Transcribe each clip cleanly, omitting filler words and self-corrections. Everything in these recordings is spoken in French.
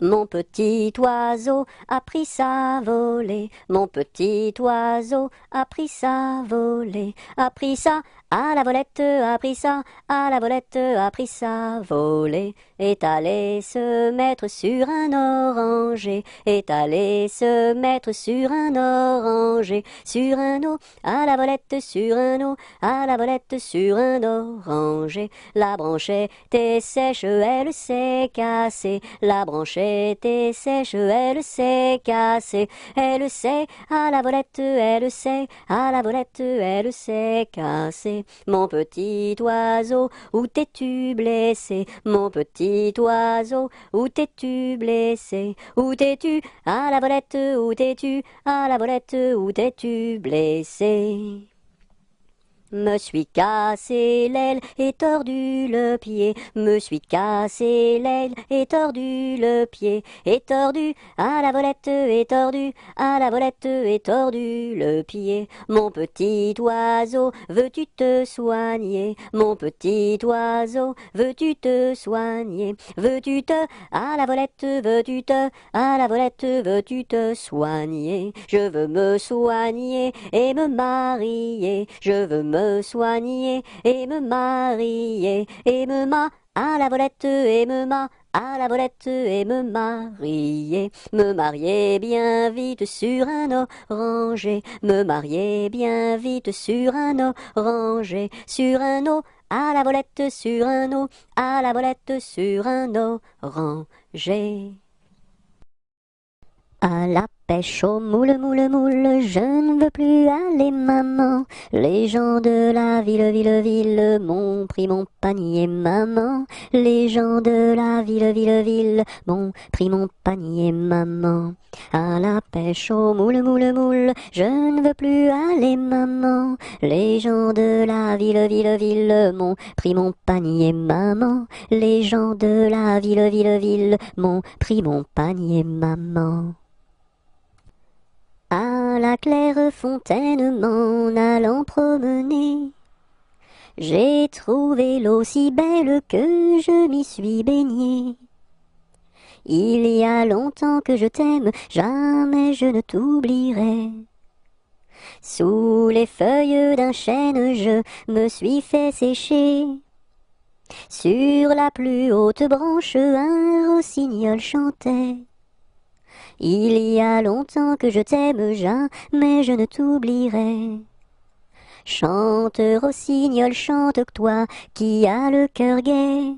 Mon petit oiseau a pris sa volée, mon petit oiseau a pris sa volée, a pris ça à la volette, a pris ça à la volette, a pris sa volée, est allé se mettre sur un oranger, est allé se mettre sur un oranger, sur un eau, à la volette, sur un eau, à la volette, sur un oranger. La branche était sèche, elle s'est cassée, la branche était sèche, elle s'est cassée, elle s'est à la volette, elle s'est à la volette, elle s'est cassée. Mon petit oiseau, où t'es-tu blessé? Mon petit oiseau, où t'es-tu blessé? Où t'es-tu à la volette? Où t'es-tu à la volette? Où t'es-tu blessé? Me suis cassé l'aile et tordu le pied, me suis cassé l'aile et tordu le pied, et tordu à la volette, et tordu à la volette, et tordu le pied. Mon petit oiseau, veux-tu te soigner? Mon petit oiseau, veux-tu te soigner? Veux-tu te à la volette, veux-tu te à la volette, veux-tu te soigner? Je veux me soigner et me marier, je veux me soigner et me marier et me à la volette et me à la volette et me marier bien vite sur un oranger, me marier bien vite sur un oranger, sur un eau à la volette, sur un eau à la volette, sur un oranger. À la pêche au moule, moule, moule, je ne veux plus aller, maman. Les gens de la ville m'ont pris mon panier, maman. Les gens de la ville m'ont pris mon panier, maman. À la pêche au moule, moule, moule, je ne veux plus aller, maman. Les gens de la ville m'ont pris mon panier, maman. Les gens de la ville m'ont pris mon panier, maman. À la claire fontaine m'en allant promener, j'ai trouvé l'eau si belle que je m'y suis baignée. Il y a longtemps que je t'aime, jamais je ne t'oublierai. Sous les feuilles d'un chêne je me suis fait sécher. Sur la plus haute branche un rossignol chantait. Il y a longtemps que je t'aime, jamais je ne t'oublierai. Chante, rossignol, chante, toi qui as le cœur gai.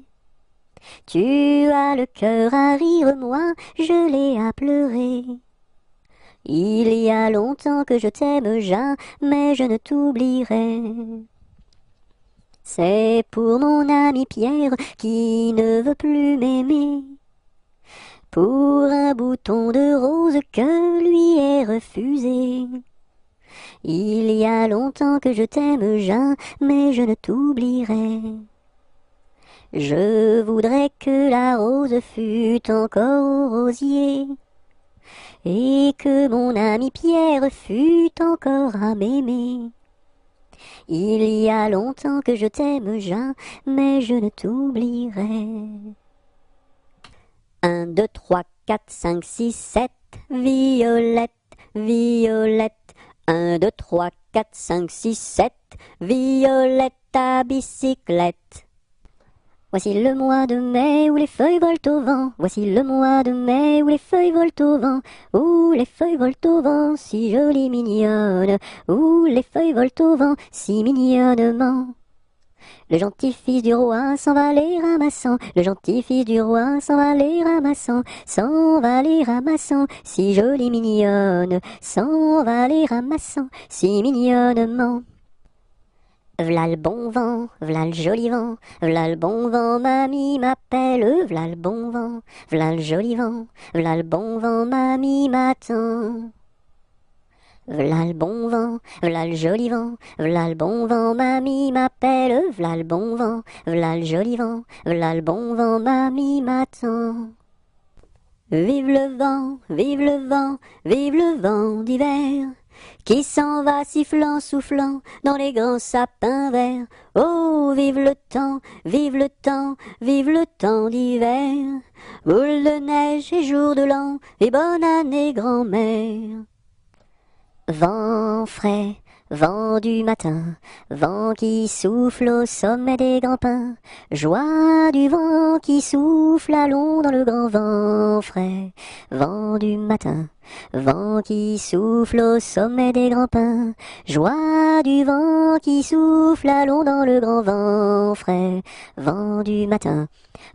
Tu as le cœur à rire, moi je l'ai à pleurer. Il y a longtemps que je t'aime, jamais je ne t'oublierai. C'est pour mon ami Pierre qui ne veut plus m'aimer, pour un bouton de rose que lui est refusé. Il y a longtemps que je t'aime, jamais je ne t'oublierai. Je voudrais que la rose fût encore au rosier, et que mon ami Pierre fût encore à m'aimer. Il y a longtemps que je t'aime, jamais je ne t'oublierai. 1, 2, 3, 4, 5, 6, 7, violette, violette. 1, 2, 3, 4, 5, 6, 7, violette à bicyclette. Voici le mois de mai où les feuilles volent au vent. Voici le mois de mai où les feuilles volent au vent. Où les feuilles volent au vent, si jolies mignonnes. Où les feuilles volent au vent, si mignonnement. Le gentil fils du roi s'en va les ramassant, le gentil fils du roi s'en va les ramassant, s'en va les ramassant, si jolie mignonne, s'en va les ramassant, si mignonnement. V'là le bon vent, v'là le joli vent, v'là le bon vent, mamie m'appelle, v'là le bon vent, v'là le joli vent, v'là le bon vent, mamie m'attend. V'là le bon vent, v'là le joli vent, v'là le bon vent, mamie m'appelle, v'là le bon vent, v'là le joli vent, v'là le bon vent, mamie m'attend. Vive le vent, vive le vent, vive le vent d'hiver, qui s'en va sifflant, soufflant dans les grands sapins verts. Oh, vive le temps, vive le temps, vive le temps d'hiver. Boule de neige et jour de l'an, et bonne année grand-mère. Vent frais, vent du matin, vent qui souffle au sommet des grands pins, joie du vent qui souffle, allons dans le grand vent frais. Vent du matin, vent qui souffle au sommet des grands pins, joie du vent qui souffle, allons dans le grand vent frais. Vent du matin,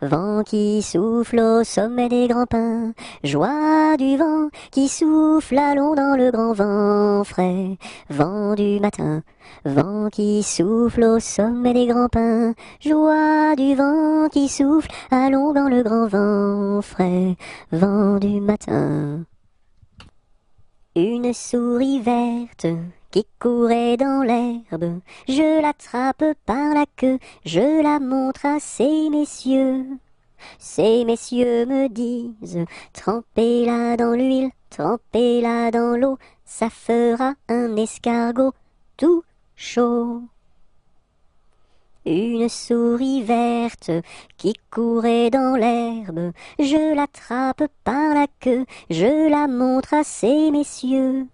vent qui souffle au sommet des grands pins, joie du vent qui souffle, allons dans le grand vent frais. Vent du matin, vent qui souffle au sommet des grands pins, joie du vent qui souffle, allons dans le grand vent frais. Vent du matin. Une souris verte qui courait dans l'herbe, je l'attrape par la queue, je la montre à ces messieurs. Ces messieurs me disent, trempez-la dans l'huile, trempez-la dans l'eau, ça fera un escargot tout chaud. Une souris verte qui courait dans l'herbe, je l'attrape par la queue, je la montre à ces messieurs.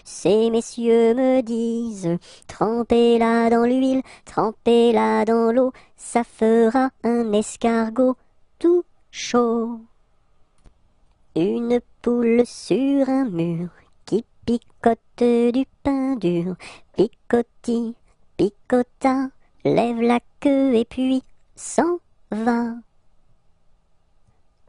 Ces messieurs me disent, trempez-la dans l'huile, trempez-la dans l'eau, ça fera un escargot tout chaud. Une poule sur un mur qui picote du pain dur, picotis, picota, lève la queue et puis s'en va.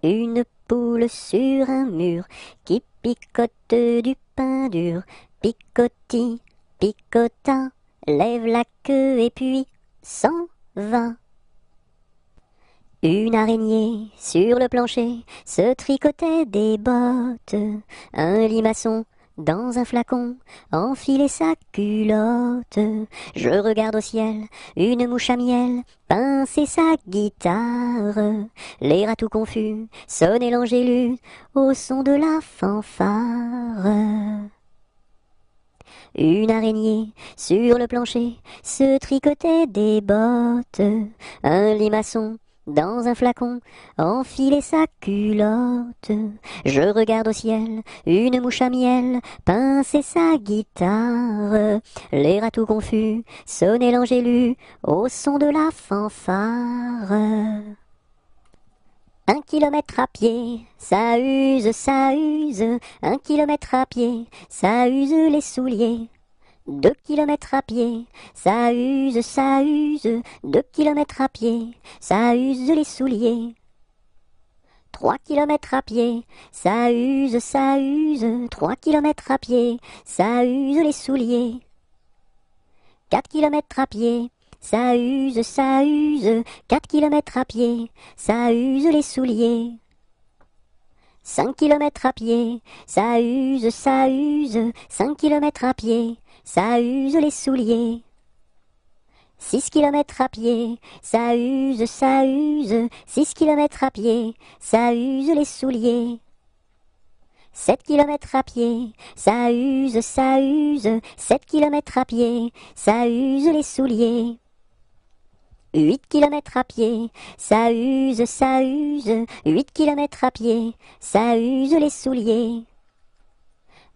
Une poule sur un mur qui picote du pain dur, picotis, picota, lève la queue et puis s'en va. Une araignée sur le plancher se tricotait des bottes, un limaçon dans un flacon enfilait sa culotte. Je regarde au ciel, une mouche à miel pincer sa guitare. Les rats tout confus sonnaient l'angélus au son de la fanfare. Une araignée sur le plancher se tricotait des bottes, un limaçon dans un flacon enfilait sa culotte. Je regarde au ciel, une mouche à miel pincer sa guitare. Les rats tout confus sonnaient l'angélus au son de la fanfare. 1 kilomètre à pied, ça use, ça use. 1 kilomètre à pied, ça use les souliers. 2 kilomètres à pied, ça use, ça use. 2 kilomètres à pied, ça use les souliers. 3 kilomètres à pied, ça use, ça use. 3 kilomètres à pied, ça use les souliers. 4 kilomètres à pied, ça use, ça use. 4 kilomètres à pied, ça use les souliers. 5 kilomètres à pied, ça use, ça use. 5 kilomètres à pied, ça use les souliers. 6 kilomètres à pied, ça use, ça use. 6 kilomètres à pied, ça use les souliers. 7 kilomètres à pied, ça use, ça use. 7 kilomètres à pied, ça use les souliers. 8 kilomètres à pied, ça use, ça use. 8 kilomètres à pied, ça use les souliers.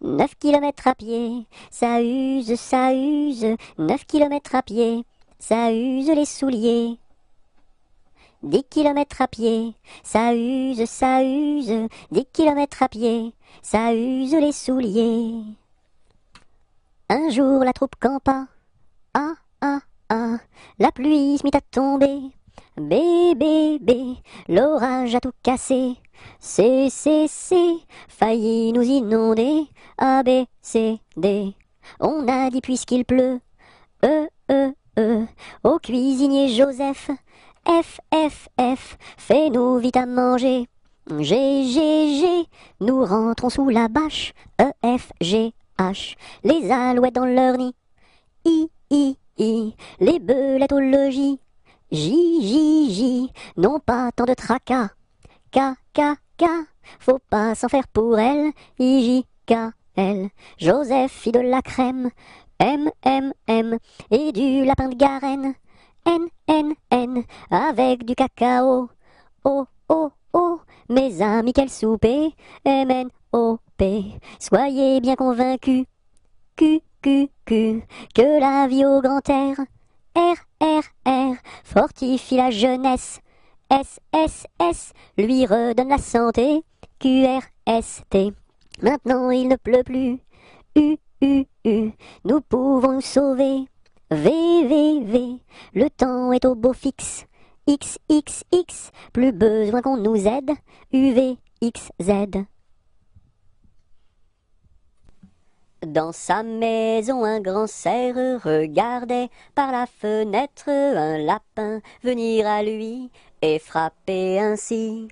9 kilomètres à pied, ça use, ça use. 9 kilomètres à pied, ça use les souliers. 10 kilomètres à pied, ça use, ça use. 10 kilomètres à pied, ça use les souliers. Un jour la troupe campa, ah, ah, ah, la pluie se mit à tomber. Bé, bé, bé, l'orage a tout cassé. C, failli nous inonder. A, B, C, D. On a dit puisqu'il pleut. Au cuisinier Joseph. F, F, F, fais-nous vite à manger. G, G, G, nous rentrons sous la bâche. E, F, G, H, les alouettes dans leur nid. I, les belettes au logis. J, non pas tant de tracas. K, faut pas s'en faire pour elle. I, J, K, L. Joseph fit de la crème, M, M, M, et du lapin de Garenne, N, N, N, avec du cacao, O, O, O, mes amis, quel souper, M, N, O, P, soyez bien convaincus, Q, Q, Q, que la vie au grand air, R, R, R, fortifie la jeunesse, S, S, S, lui redonne la santé, Q, R, S, T. Maintenant il ne pleut plus, U, U, U, nous pouvons nous sauver, V, V, V, le temps est au beau fixe, X, X, X, plus besoin qu'on nous aide, U, V, X, Z. Dans sa maison, un grand cerf regardait par la fenêtre un lapin venir à lui et frapper ainsi.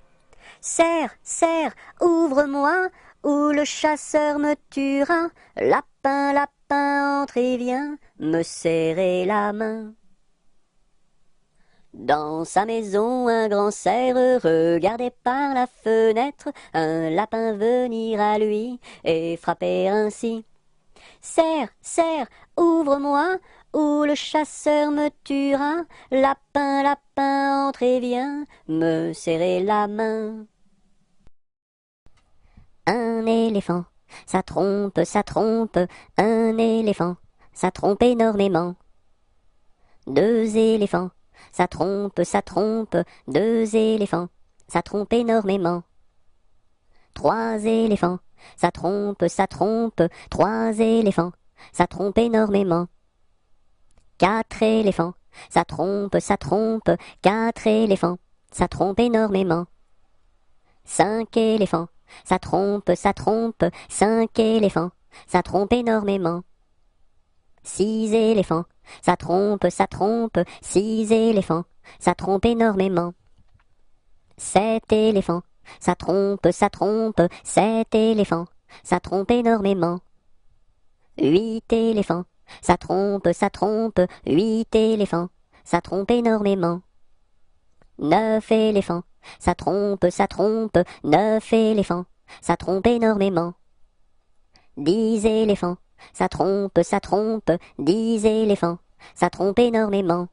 Cerf, cerf, ouvre-moi, ou le chasseur me tuera. Lapin, lapin, entre et viens me serrer la main. Dans sa maison, un grand cerf regardait par la fenêtre un lapin venir à lui et frapper ainsi. Cerf, cerf, ouvre-moi, ou le chasseur me tuera. Lapin, lapin, entre et viens me serrer la main. Un éléphant, ça trompe, un éléphant, ça trompe énormément. Deux éléphants, ça trompe, deux éléphants, ça trompe énormément. Trois éléphants, ça trompe, trois éléphants, ça trompe énormément. Quatre éléphants, ça trompe, quatre éléphants, ça trompe énormément. Cinq éléphants, ça trompe, cinq éléphants, ça trompe énormément. Six éléphants, ça trompe, six éléphants, ça trompe énormément. Sept éléphants, ça trompe, sept éléphants, ça trompe énormément. Huit éléphants, ça trompe, huit éléphants, ça trompe énormément. Neuf éléphants, ça trompe, neuf éléphants, ça trompe énormément. 10 éléphants, ça trompe, 10 éléphants, ça trompe énormément.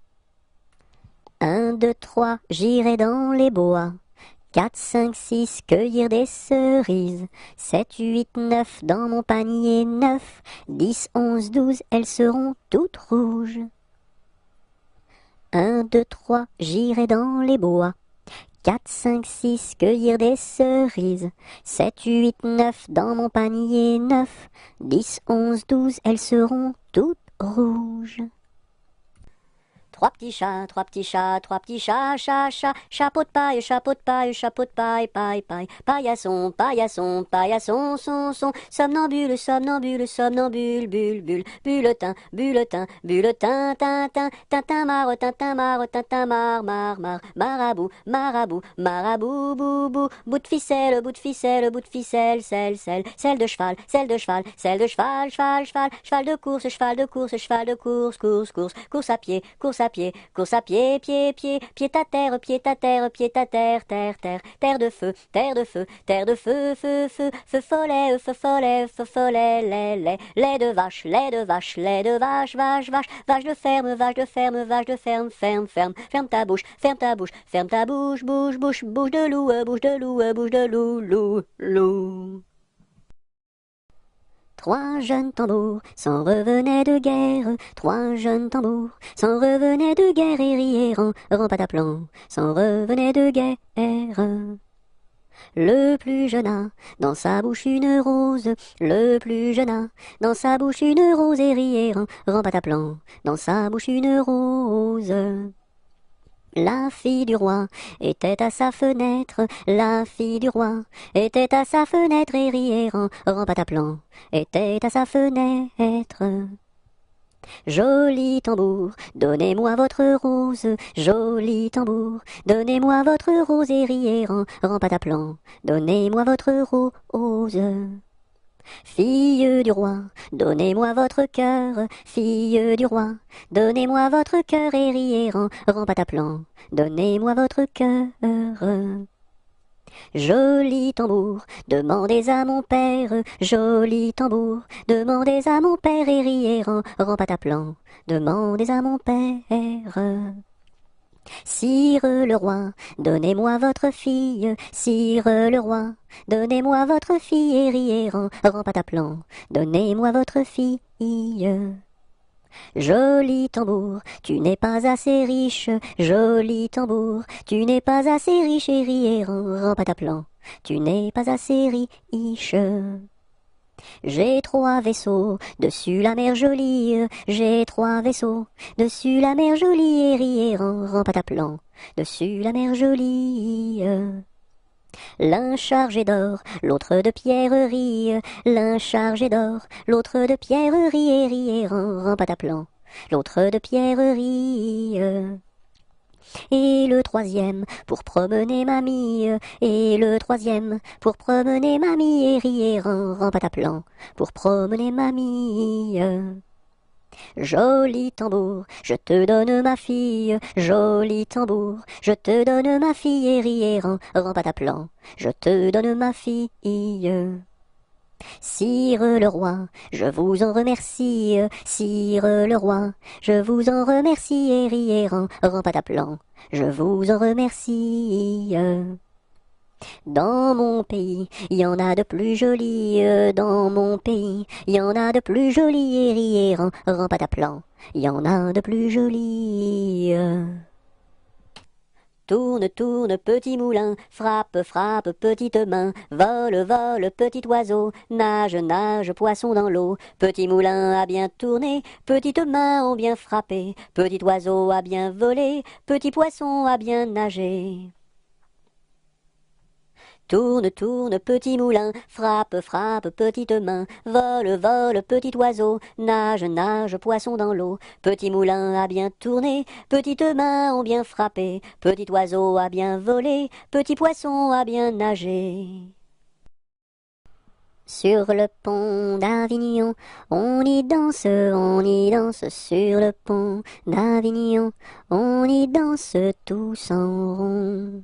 1, 2, 3, j'irai dans les bois. 4, 5, 6, cueillir des cerises. 7, 8, 9, dans mon panier 9. 10, 11, 12, elles seront toutes rouges. 1, 2, 3, j'irai dans les bois. 4, 5, 6, cueillir des cerises. 7, 8, 9, dans mon panier 9. 10, 11, 12, elles seront toutes rouges. Trois petits chats, chat, chat, chapeau de paille, paille, paille, paillasson, son, somnambule, bulle, bulletin, tintin, marabout, bout de ficelle, selle de cheval, cheval de course à pied, pied à terre, terre de feu, feu follet, lait de vache, vache de ferme, ferme ta bouche, bouche de loup. Trois jeunes tambours s'en revenaient de guerre, trois jeunes tambours s'en revenaient de guerre et riaient rampataplan, s'en revenaient de guerre. Le plus jeune a dans sa bouche une rose, le plus jeune a dans sa bouche une rose et riait rampataplan, dans sa bouche une rose. La fille du roi était à sa fenêtre, la fille du roi était à sa fenêtre et riait rampataplan, était à sa fenêtre. Joli tambour, donnez-moi votre rose, joli tambour, donnez-moi votre rose et riait rampataplan, donnez-moi votre rose. Fille du roi, donnez-moi votre cœur, fille du roi, donnez-moi votre cœur et riez rampataplan, donnez-moi votre cœur. Joli tambour, demandez à mon père, joli tambour, demandez à mon père et riez pataplan, demandez à mon père. Sire le roi, donnez-moi votre fille, sire le roi, donnez-moi votre fille et riez pataplan, donnez-moi votre fille. Joli tambour, tu n'es pas assez riche, joli tambour, tu n'es pas assez riche et riez pataplan, tu n'es pas assez riche. J'ai 3 vaisseaux, dessus la mer jolie, j'ai 3 vaisseaux, dessus la mer jolie et riez pataplan, dessus la mer jolie. L'un chargé d'or, l'autre de pierreries, l'un chargé d'or, l'autre de pierreries et riez pataplan, l'autre de pierreries. Et le 3e pour promener mamie, et le 3e pour promener mamie et riez pataplan, pour promener mamie. Joli tambour, je te donne ma fille, joli tambour, je te donne ma fille et riez pataplan, je te donne ma fille. Sire le roi, je vous en remercie, sire le roi, je vous en remercie et riez pataplan, je vous en remercie. Dans mon pays, il y en a de plus jolis, dans mon pays, il y en a de plus jolis et riez pataplan, il y en a de plus jolis. Tourne, tourne, petit moulin, frappe, frappe, petite main, vole, vole, petit oiseau, nage, nage, poisson dans l'eau. Petit moulin a bien tourné, petites mains ont bien frappé, petit oiseau a bien volé, petit poisson a bien nagé. Tourne, tourne, petit moulin, frappe, frappe, petite main, vole, vole, petit oiseau, nage, nage, poisson dans l'eau. Petit moulin a bien tourné, petites mains ont bien frappé, petit oiseau a bien volé, petit poisson a bien nagé. Sur le pont d'Avignon, on y danse sur le pont d'Avignon, on y danse tous en rond.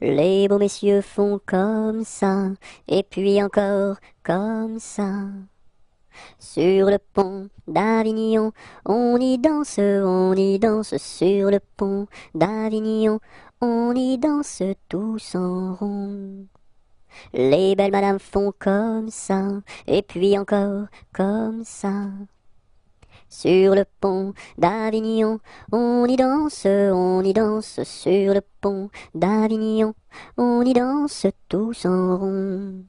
Les beaux messieurs font comme ça, et puis encore comme ça. Sur le pont d'Avignon, on y danse sur le pont d'Avignon, on y danse tous en rond. Les belles madames font comme ça, et puis encore comme ça. Sur le pont d'Avignon, on y danse sur le pont d'Avignon, on y danse tous en rond.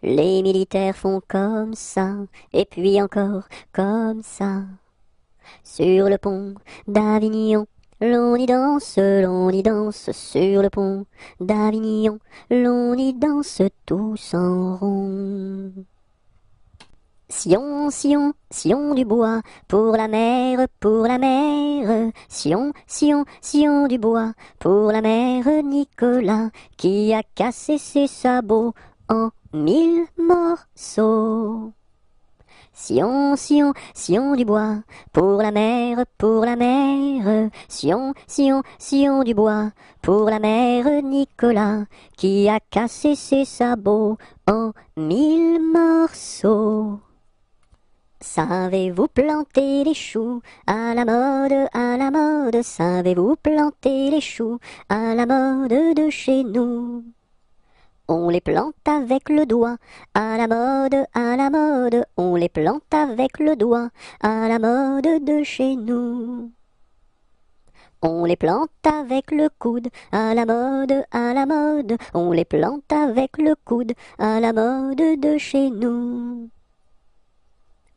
Les militaires font comme ça, et puis encore comme ça. Sur le pont d'Avignon, l'on y danse sur le pont d'Avignon, l'on y danse tous en rond. Sion, Sion, Sion du bois, pour la mer, Sion, Sion, Sion du bois, pour la mère Nicolas, qui a cassé ses sabots en 1000 morceaux. Sion, Sion, Sion du bois, pour la mer, Sion, Sion, Sion du bois, pour la mère Nicolas, qui a cassé ses sabots en 1000 morceaux. Savez-vous planter les choux à la mode, savez-vous planter les choux à la mode de chez nous? On les plante avec le doigt, à la mode, on les plante avec le doigt, à la mode de chez nous. On les plante avec le coude, à la mode, on les plante avec le coude, à la mode de chez nous.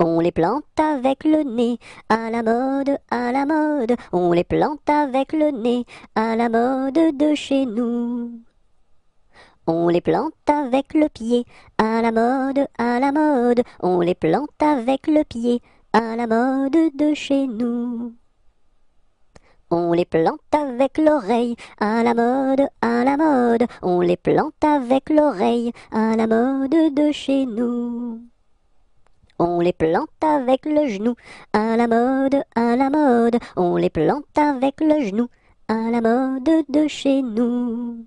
On les plante avec le nez, à la mode, on les plante avec le nez, à la mode de chez nous. On les plante avec le pied, à la mode, on les plante avec le pied, à la mode de chez nous. On les plante avec l'oreille, à la mode, on les plante avec l'oreille, à la mode de chez nous. On les plante avec le genou, à la mode, on les plante avec le genou, à la mode de chez nous.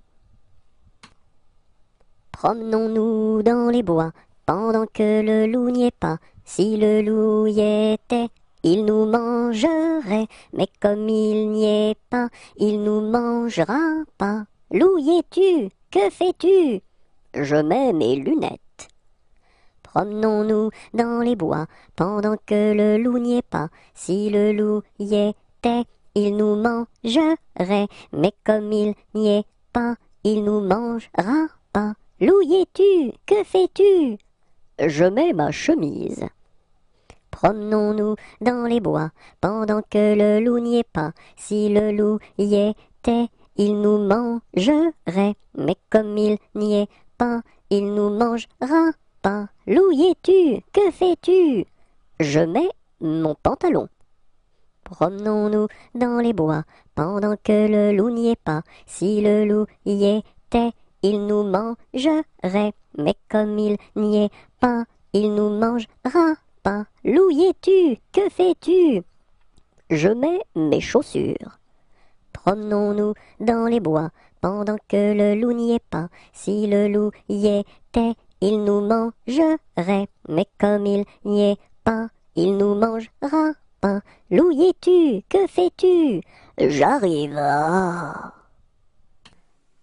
Promenons-nous dans les bois, pendant que le loup n'y est pas. Si le loup y était, il nous mangerait, mais comme il n'y est pas, il nous mangera pas. Loup, y es-tu? Que fais-tu? Je mets mes lunettes. Promenons-nous dans les bois, pendant que le loup n'y est pas. Si le loup y était, il nous mangerait, mais comme il n'y est pas, il nous mangera pas. Loup, y es-tu? Que fais-tu? Je mets ma chemise. Promenons-nous dans les bois, pendant que le loup n'y est pas. Si le loup y était, il nous mangerait, mais comme il n'y est pas, il nous mangera pas. Loup, y es-tu? Que fais-tu? Je mets mon pantalon. Promenons-nous dans les bois, pendant que le loup n'y est pas. Si le loup y était, il nous mangerait, mais comme il n'y est pas, il nous mangera pas. Loup, y es-tu? Que fais-tu? Je mets mes chaussures. Promenons-nous dans les bois, pendant que le loup n'y est pas. Si le loup y était, il nous mangerait, mais comme il n'y est pas, il nous mangera pas. Loup, y es-tu? Que fais-tu? J'arrive.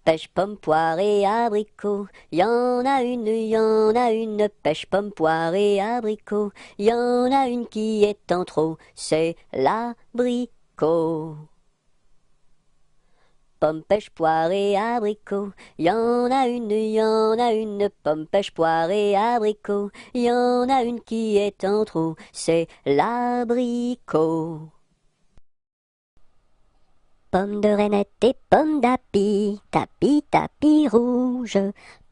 Pêche, pomme, poire et abricot, y en a une, pêche, pomme, poire et abricot, y en a une qui est en trop, c'est l'abricot. Pomme, pêche, poire et abricot, y en a une, pomme, pêche, poire et abricot, y en a une qui est en trop, c'est l'abricot. Pomme de reinette et pomme d'api, tapis, tapis rouge.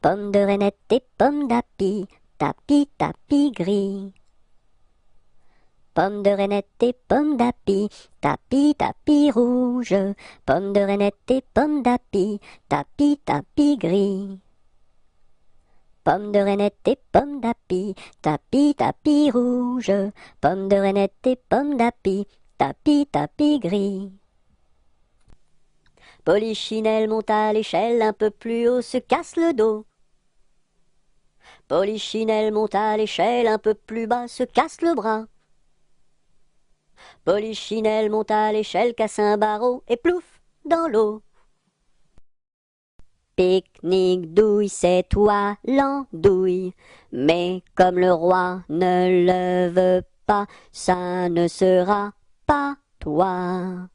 Pomme de reinette et pomme d'api, tapis, tapis gris. Pomme de reinette et pomme d'api, tapis, tapis rouge. Pomme de reinette et pomme d'api, tapis, tapis gris. Pomme de reinette et pomme d'api, tapis, tapis rouge. Pomme de reinette et pomme d'api, tapis, tapis gris. Polichinelle monte à l'échelle, un peu plus haut se casse le dos. Polichinelle monte à l'échelle, un peu plus bas se casse le bras. Polichinelle monte à l'échelle, casse un barreau et plouf dans l'eau. Pique-nique douille, c'est toi l'andouille, mais comme le roi ne le veut pas, ça ne sera pas toi.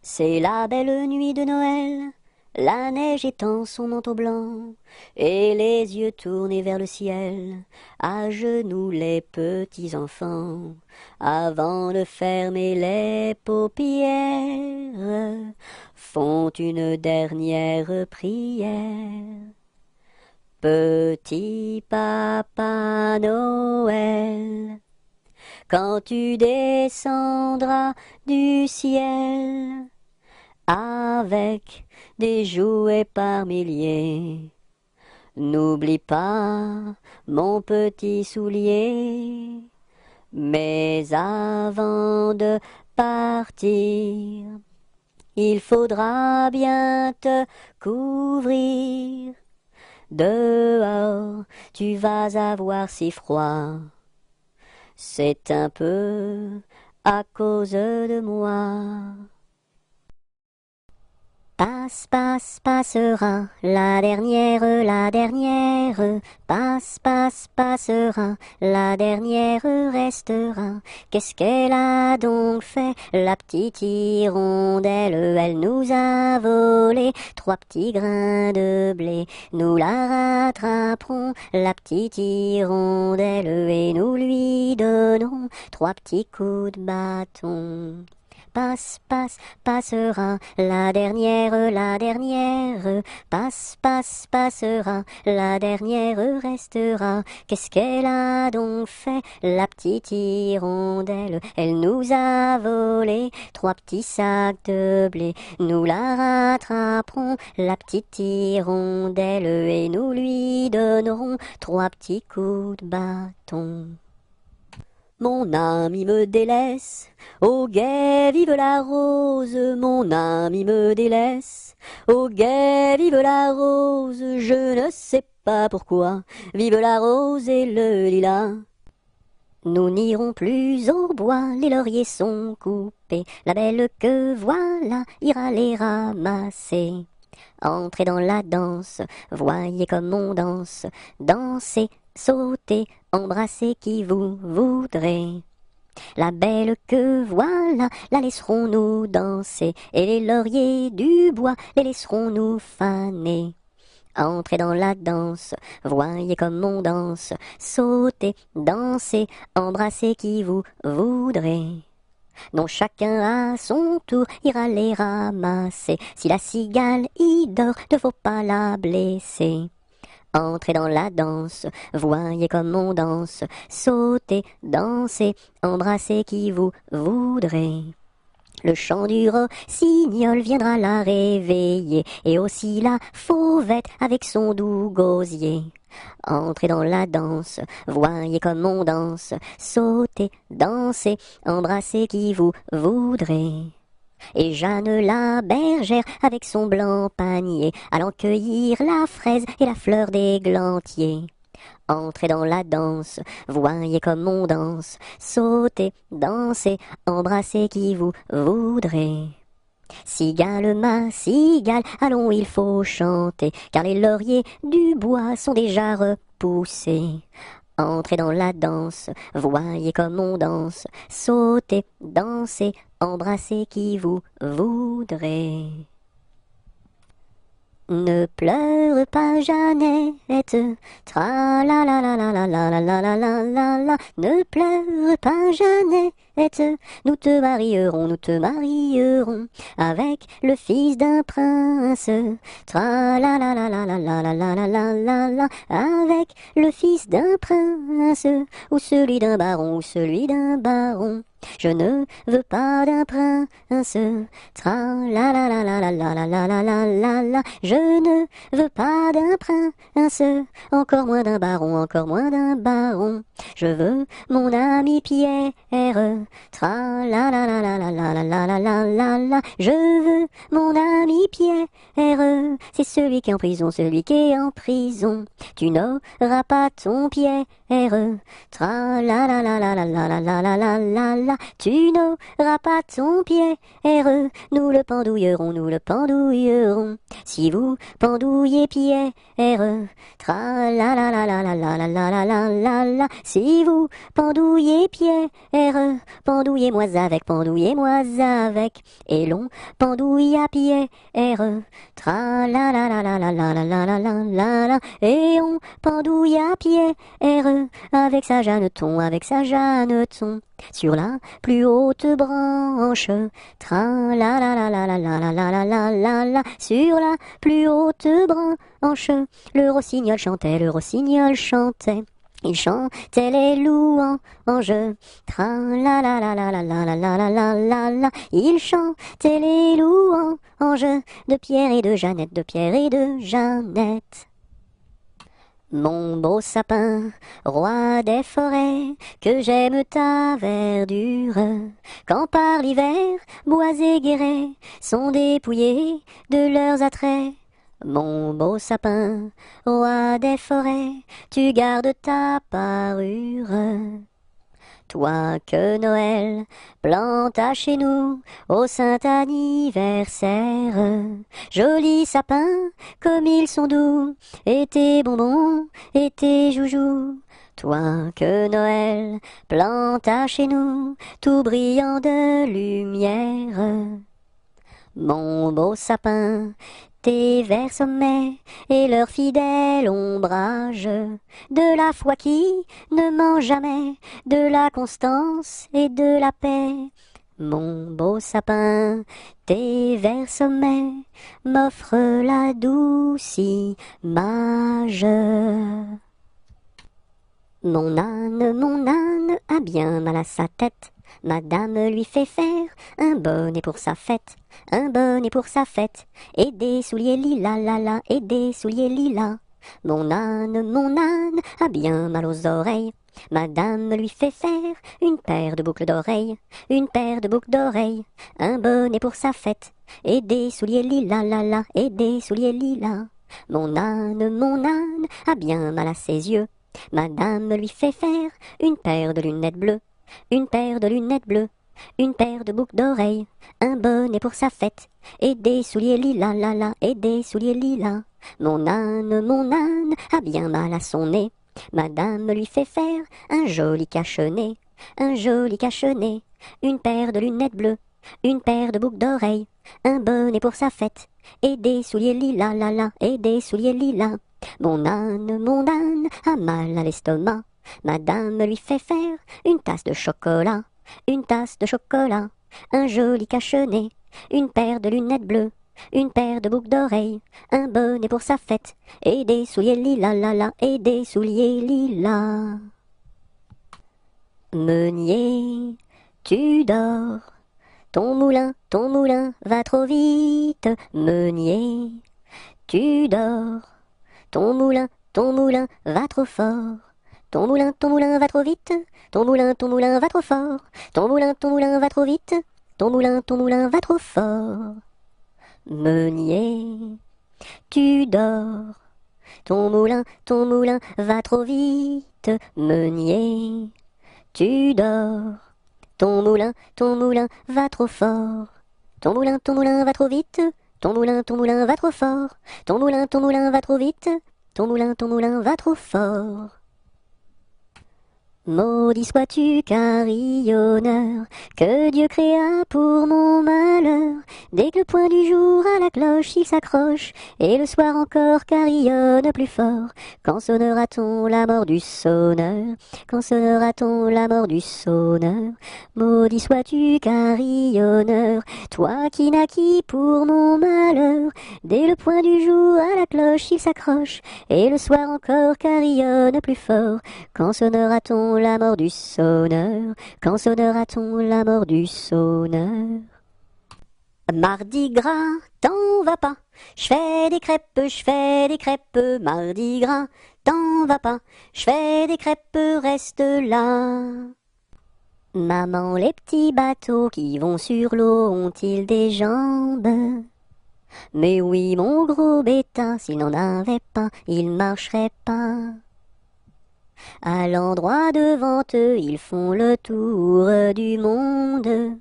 C'est la belle nuit de Noël, la neige étend son manteau blanc, et les yeux tournés vers le ciel, à genoux les petits enfants, avant de fermer les paupières, font une dernière prière. Petit Papa Noël, quand tu descendras du ciel, avec des jouets par milliers, n'oublie pas mon petit soulier. Mais avant de partir, il faudra bien te couvrir. Dehors, tu vas avoir si froid. C'est un peu à cause de moi. Passe, passe, passera, la dernière, passe, passe, passera, la dernière restera. Qu'est-ce qu'elle a donc fait, la petite hirondelle? Elle nous a volé 3 petits grains de blé. Nous la rattraperons, la petite hirondelle, et nous lui donnerons 3 petits coups de bâton. Passe, passe, passera, la dernière, passe, passe, passera, la dernière restera. Qu'est-ce qu'elle a donc fait, la petite hirondelle? Elle nous a volé 3 petits sacs de blé. Nous la rattraperons, la petite hirondelle, et nous lui donnerons 3 petits coups de bâton. Mon ami me délaisse, au guet vive la rose, mon ami me délaisse, au guet vive la rose, je ne sais pas pourquoi, vive la rose et le lilas. Nous n'irons plus au bois, les lauriers sont coupés, la belle que voilà ira les ramasser. Entrez dans la danse, voyez comme on danse, dansez, sautez, embrassez qui vous voudrez. La belle que voilà, la laisserons-nous danser, et les lauriers du bois, les laisserons-nous faner. Entrez dans la danse, voyez comme on danse, sautez, dansez, embrassez qui vous voudrez. Non, chacun à son tour ira les ramasser. Si la cigale y dort, ne faut pas la blesser. Entrez dans la danse, voyez comme on danse, sautez, dansez, embrassez qui vous voudrez. Le chant du rossignol viendra la réveiller, et aussi la fauvette avec son doux gosier. Entrez dans la danse, voyez comme on danse, sautez, dansez, embrassez qui vous voudrez. Et Jeanne la bergère avec son blanc panier, allant cueillir la fraise et la fleur d'églantier. Entrez dans la danse, voyez comme on danse, sautez, dansez, embrassez qui vous voudrez. Cigale, ma cigale, allons, il faut chanter, car les lauriers du bois sont déjà repoussés. Entrez dans la danse, voyez comme on danse, sautez, dansez, embrassez qui vous voudrez. Ne pleure pas, Jeannette, tra la la la la la la la la la la la la. Ne pleure pas, Jeannette, nous te marierons avec le fils d'un prince. Tra la la la la la la la la la la la la. Avec le fils d'un prince, ou celui d'un baron, ou celui d'un baron. Je ne veux pas d'un prince, tra la la la la la la la la la la la la. Je ne veux pas d'un prince, encore moins d'un baron, encore moins d'un baron. Je veux mon ami Pierre, tra la la la la la la la la la la la la. Je veux mon ami Pierre, c'est celui qui est en prison, celui qui est en prison. Tu n'auras pas ton Pierre, tra la la la la la la la la la la la la. Tu n'auras pas ton Pierre, nous le pendouillerons, nous le pendouillerons. Si vous pendouillez Pierre, tra la la la la la la la la la la la la. Si vous pendouillez Pierre, pendouillez-moi avec, pendouillez-moi avec. Et l'on pendouille à Pierre, tra la la la la la la la la la la la la. Et on pendouille à Pierre, avec sa Jeanneton, avec sa Jeanneton. Sur la plus haute branche, tra la la la la la la la la la la la la. Sur la plus haute branche, le rossignol chantait, le rossignol chantait. Il chantait les louanges, tra la la la la la la la la la la la la. Il chantait les louanges de Pierre et de Jeannette, de Pierre et de Jeannette. Mon beau sapin, roi des forêts, que j'aime ta verdure, quand par l'hiver, bois et guérets sont dépouillés de leurs attraits. Mon beau sapin, roi des forêts, tu gardes ta parure. Toi que Noël planta chez nous au saint anniversaire. Jolis sapins, comme ils sont doux, et tes bonbons, et tes joujoux. Toi que Noël planta chez nous, tout brillant de lumière. Mon beau sapin, tes verts sommets et leur fidèle ombrage, de la foi qui ne ment jamais, de la constance et de la paix. Mon beau sapin, tes verts sommets m'offrent la douce image. Mon âne a bien mal à sa tête. Madame lui fait faire un bonnet pour sa fête, un bonnet pour sa fête, et des souliers lilas, la la, et des souliers lilas. Mon âne a bien mal aux oreilles. Madame lui fait faire une paire de boucles d'oreilles, une paire de boucles d'oreilles, un bonnet pour sa fête, et des souliers lilas, la la, et des souliers lilas. Mon âne a bien mal à ses yeux. Madame lui fait faire une paire de lunettes bleues, une paire de lunettes bleues, une paire de boucles d'oreilles, un bonnet pour sa fête, et des souliers lilas, la la, et des souliers lilas. Mon âne a bien mal à son nez. Madame lui fait faire un joli cache-nez, un joli cache-nez, une paire de lunettes bleues, une paire de boucles d'oreilles, un bonnet pour sa fête, et des souliers lilas, la la, et des souliers lilas. Mon âne a mal à l'estomac. Madame lui fait faire une tasse de chocolat, une tasse de chocolat, un joli cache-nez, une paire de lunettes bleues, une paire de boucles d'oreilles, un bonnet pour sa fête, et des souliers lilas, la la, et des souliers lilas. Meunier, tu dors, ton moulin va trop vite. Meunier, tu dors, ton moulin va trop fort. Ton moulin va trop vite, ton moulin va trop fort. Ton moulin va trop vite, ton moulin va trop fort. Meunier, tu dors, ton moulin va trop vite. Meunier, tu dors, ton moulin va trop fort. Ton moulin va trop vite, ton moulin va trop fort. Ton moulin va trop vite, ton moulin va trop fort. Maudit sois-tu, carillonneur, que Dieu créa pour mon malheur. Dès que le point du jour à la cloche il s'accroche, et le soir encore carillonne plus fort. Quand sonnera-t-on la mort du sonneur? Quand sonnera-t-on la mort du sonneur? Maudit sois-tu, carillonneur, toi qui naquis pour mon malheur. Dès le point du jour à la cloche il s'accroche, et le soir encore carillonne plus fort. Quand sonnera-t-on la mort du sonneur? Quand sonnera-t-on la mort du sonneur? Mardi gras, t'en vas pas, je fais des crêpes, mardi gras, t'en vas pas, je fais des crêpes, reste là. Maman, les petits bateaux qui vont sur l'eau ont-ils des jambes? Mais oui, mon gros bêta, s'il n'en avait pas, il marcherait pas. À l'endroit devant eux, ils font le tour du monde.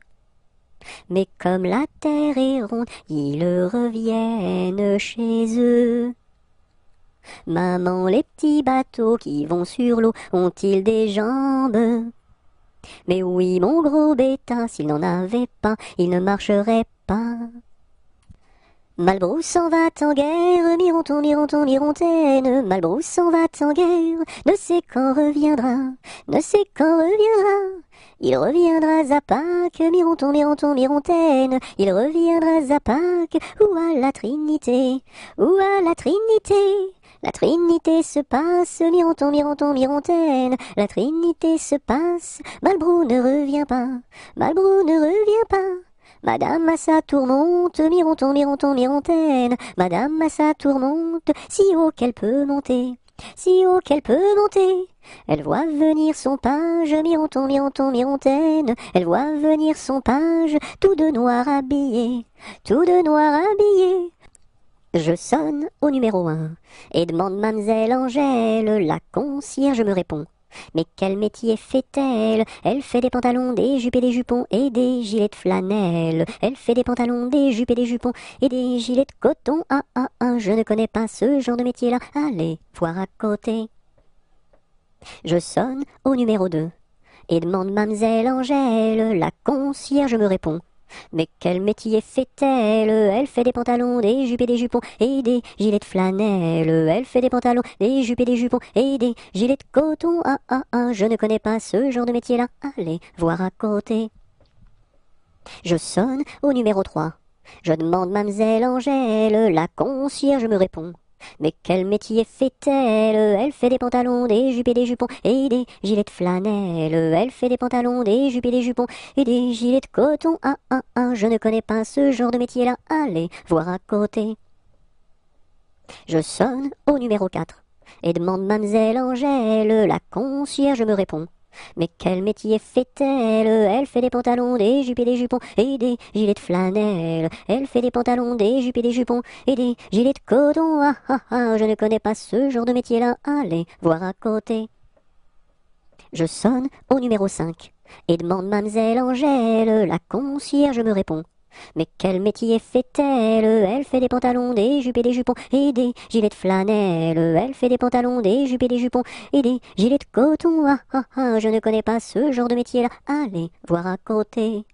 Mais comme la terre est ronde, ils reviennent chez eux. Maman, les petits bateaux qui vont sur l'eau ont-ils des jambes? Mais oui, mon gros bêta, s'il n'en avait pas, il ne marcherait pas. Malbrousse s'en va en guerre, Mirontaine, Malbrousse s'en va en guerre, ne sait quand reviendra, ne sait quand reviendra. Il reviendra à Pâques, Mirontaine, il reviendra à Pâques, ou à la Trinité, ou à la Trinité. La Trinité se passe, Mirontaine, la Trinité se passe, Malbrou ne revient pas, Malbrou ne revient pas. Madame à sa tourmente, Mirontaine, Madame à sa tourmente, si haut qu'elle peut monter, si haut qu'elle peut monter. Elle voit venir son page, Mirontaine, elle voit venir son page, tout de noir habillé, tout de noir habillé. Je sonne au numéro 1 et demande Mademoiselle Angèle, la concierge me répond. Mais quel métier fait-elle? Elle fait des pantalons, des jupes et des jupons et des gilets de flanelle. Elle fait des pantalons, des jupes et des jupons et des gilets de coton. Je ne connais pas ce genre de métier-là. Allez voir à côté. Je sonne au numéro 2 et demande Mademoiselle Angèle, la concierge me répond. Mais quel métier fait-elle? Elle fait des pantalons, des jupes et des jupons et des gilets de flanelle. Elle fait des pantalons, des jupes et des jupons et des gilets de coton. Je ne connais pas ce genre de métier-là. Allez voir à côté. Je sonne au numéro 3. Je demande Mademoiselle Angèle, la concierge me répond. Mais quel métier fait-elle? Elle fait des pantalons, des jupes et des jupons et des gilets de flanelle. Elle fait des pantalons, des jupes et des jupons et des gilets de coton. Je ne connais pas ce genre de métier-là. Allez voir à côté. Je sonne au numéro 4 et demande Mamselle Angèle. La concierge me répond. Mais quel métier fait-elle? Elle fait des pantalons, des jupes et des jupons, et des gilets de flanelle. Elle fait des pantalons, des jupes et des jupons, et des gilets de coton. Ah ah ah, je ne connais pas ce genre de métier-là. Allez voir à côté. Je sonne au numéro 5 et demande Mamselle Angèle. La concierge me répond. Mais quel métier fait-elle? Elle fait des pantalons, des jupes et des jupons, et des gilets de flanelle. Elle fait des pantalons, des jupes et des jupons, et des gilets de coton. Ah ah ah, je ne connais pas ce genre de métier-là. Allez voir à côté.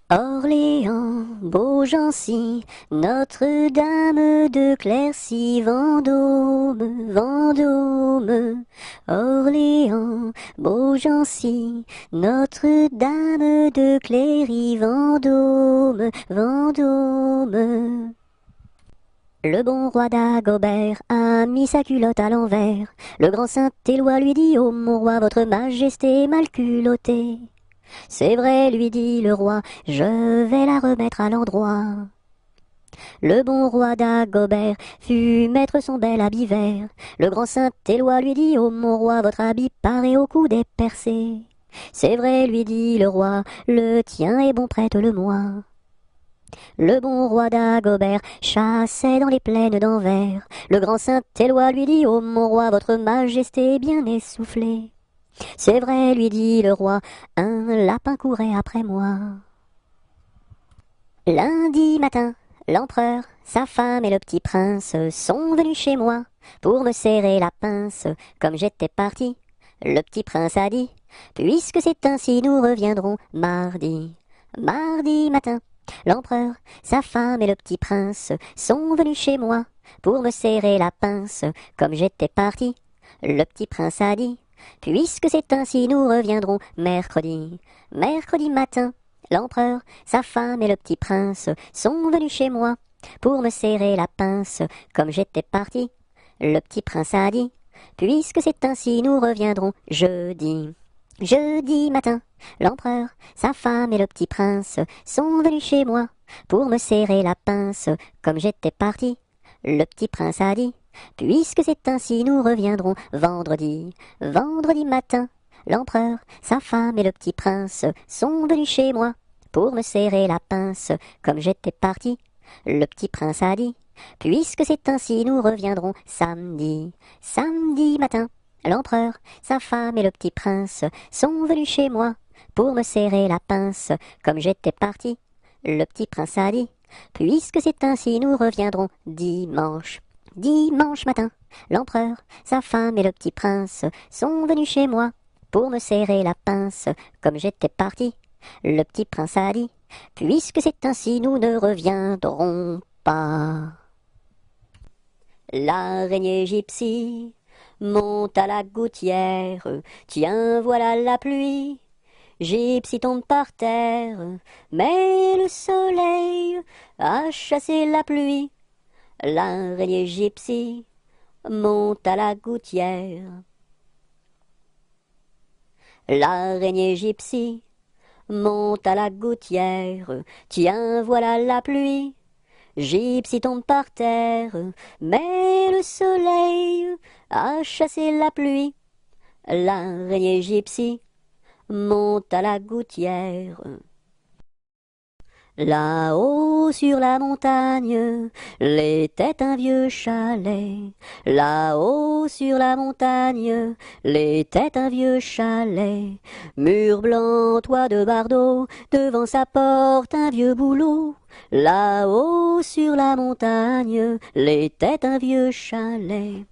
Orléans, Beaugency, Notre-Dame de Clercy, Vendôme, Vendôme. Orléans, Beaugency, Notre-Dame de Cléry, Vendôme, Vendôme. Le bon roi d'Agobert a mis sa culotte à l'envers. Le grand Saint-Éloi lui dit: ô mon roi, votre majesté mal culottée. C'est vrai, lui dit le roi, je vais la remettre à l'endroit. Le bon roi d'Agobert fut mettre son bel habit vert. Le grand Saint-Éloi lui dit: ô mon roi, votre habit paraît au cou des percés. C'est vrai, lui dit le roi, le tien est bon, prête-le-moi. Le bon roi d'Agobert chassait dans les plaines d'Anvers. Le grand Saint-Éloi lui dit: ô mon roi, votre majesté est bien essoufflée. C'est vrai, lui dit le roi, un lapin courait après moi. Lundi matin, l'empereur, sa femme et le petit prince sont venus chez moi pour me serrer la pince. Comme j'étais parti, le petit prince a dit: puisque c'est ainsi, nous reviendrons mardi. Mardi matin, l'empereur, sa femme et le petit prince sont venus chez moi pour me serrer la pince. Comme j'étais parti, le petit prince a dit: puisque c'est ainsi, nous reviendrons mercredi. Mercredi matin, l'empereur, sa femme et le petit prince sont venus chez moi pour me serrer la pince. Comme j'étais parti, le petit prince a dit: puisque c'est ainsi, nous reviendrons jeudi. Jeudi matin, l'empereur, sa femme et le petit prince sont venus chez moi pour me serrer la pince. Comme j'étais parti, le petit prince a dit: puisque c'est ainsi, nous reviendrons vendredi. Vendredi matin, l'empereur, sa femme et le petit prince sont venus chez moi pour me serrer la pince. Comme j'étais parti, le petit prince a dit: puisque c'est ainsi, nous reviendrons samedi. Samedi matin, l'empereur, sa femme et le petit prince sont venus chez moi pour me serrer la pince. Comme j'étais parti, le petit prince a dit: puisque c'est ainsi, nous reviendrons dimanche. Dimanche matin, l'empereur, sa femme et le petit prince sont venus chez moi pour me serrer la pince. Comme j'étais parti, le petit prince a dit: puisque c'est ainsi, nous ne reviendrons pas. L'araignée gypsy monte à la gouttière. Tiens, voilà la pluie. Gypsy tombe par terre, mais le soleil a chassé la pluie. L'araignée gypsy monte à la gouttière. L'araignée gypsy monte à la gouttière. Tiens, voilà la pluie. Gypsy tombe par terre, mais le soleil a chassé la pluie. L'araignée gypsy monte à la gouttière. Là-haut sur la montagne, l'était un vieux chalet. Là-haut sur la montagne, l'était un vieux chalet. Mur blanc, toit de bardeaux, devant sa porte un vieux bouleau. Là-haut sur la montagne, l'était un vieux chalet.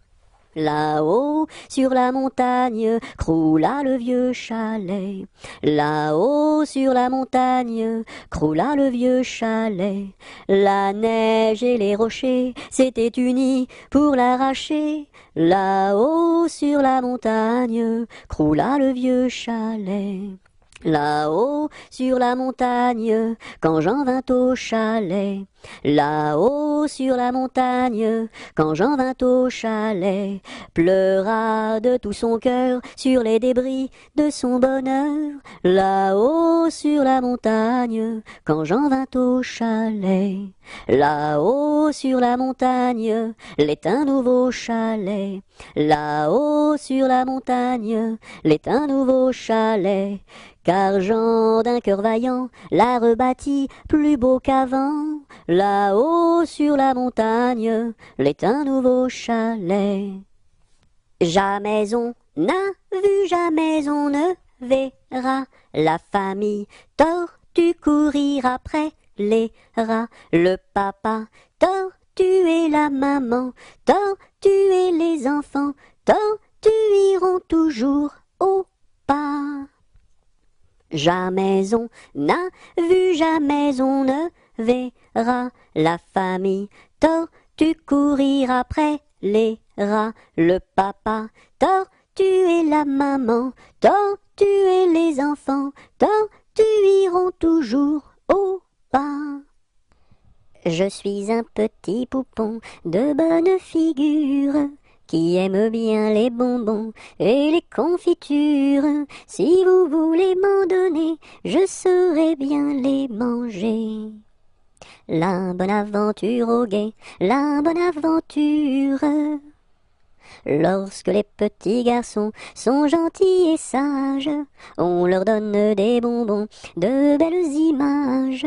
Là-haut, sur la montagne, croula le vieux chalet. Là-haut, sur la montagne, croula le vieux chalet. La neige et les rochers s'étaient unis pour l'arracher. Là-haut, sur la montagne, croula le vieux chalet. Là-haut, sur la montagne, quand Jean vint au chalet, Là-haut sur la montagne, quand Jean vint au chalet, pleura de tout son cœur sur les débris de son bonheur. Là-haut sur la montagne, quand Jean vint au chalet, là-haut sur la montagne, l'est un nouveau chalet. Là-haut sur la montagne, l'est un nouveau chalet. Car Jean d'un cœur vaillant l'a rebâti plus beau qu'avant. Là-haut sur la montagne, l'est un nouveau chalet. Jamais on n'a vu, jamais on ne verra la famille tortue courir après les rats. Le papa tortue et la maman tortue et les enfants tortues iront toujours au pas. Jamais on n'a vu, jamais on ne verra la famille tortue courir après les rats. Le papa tortue et la maman tortue et les enfants tortues iront toujours au pas. Je suis un petit poupon de bonne figure qui aime bien les bonbons et les confitures. Si vous voulez m'en donner, je saurai bien les manger. La bonne aventure au guet, la bonne aventure. Lorsque les petits garçons sont gentils et sages, on leur donne des bonbons, de belles images.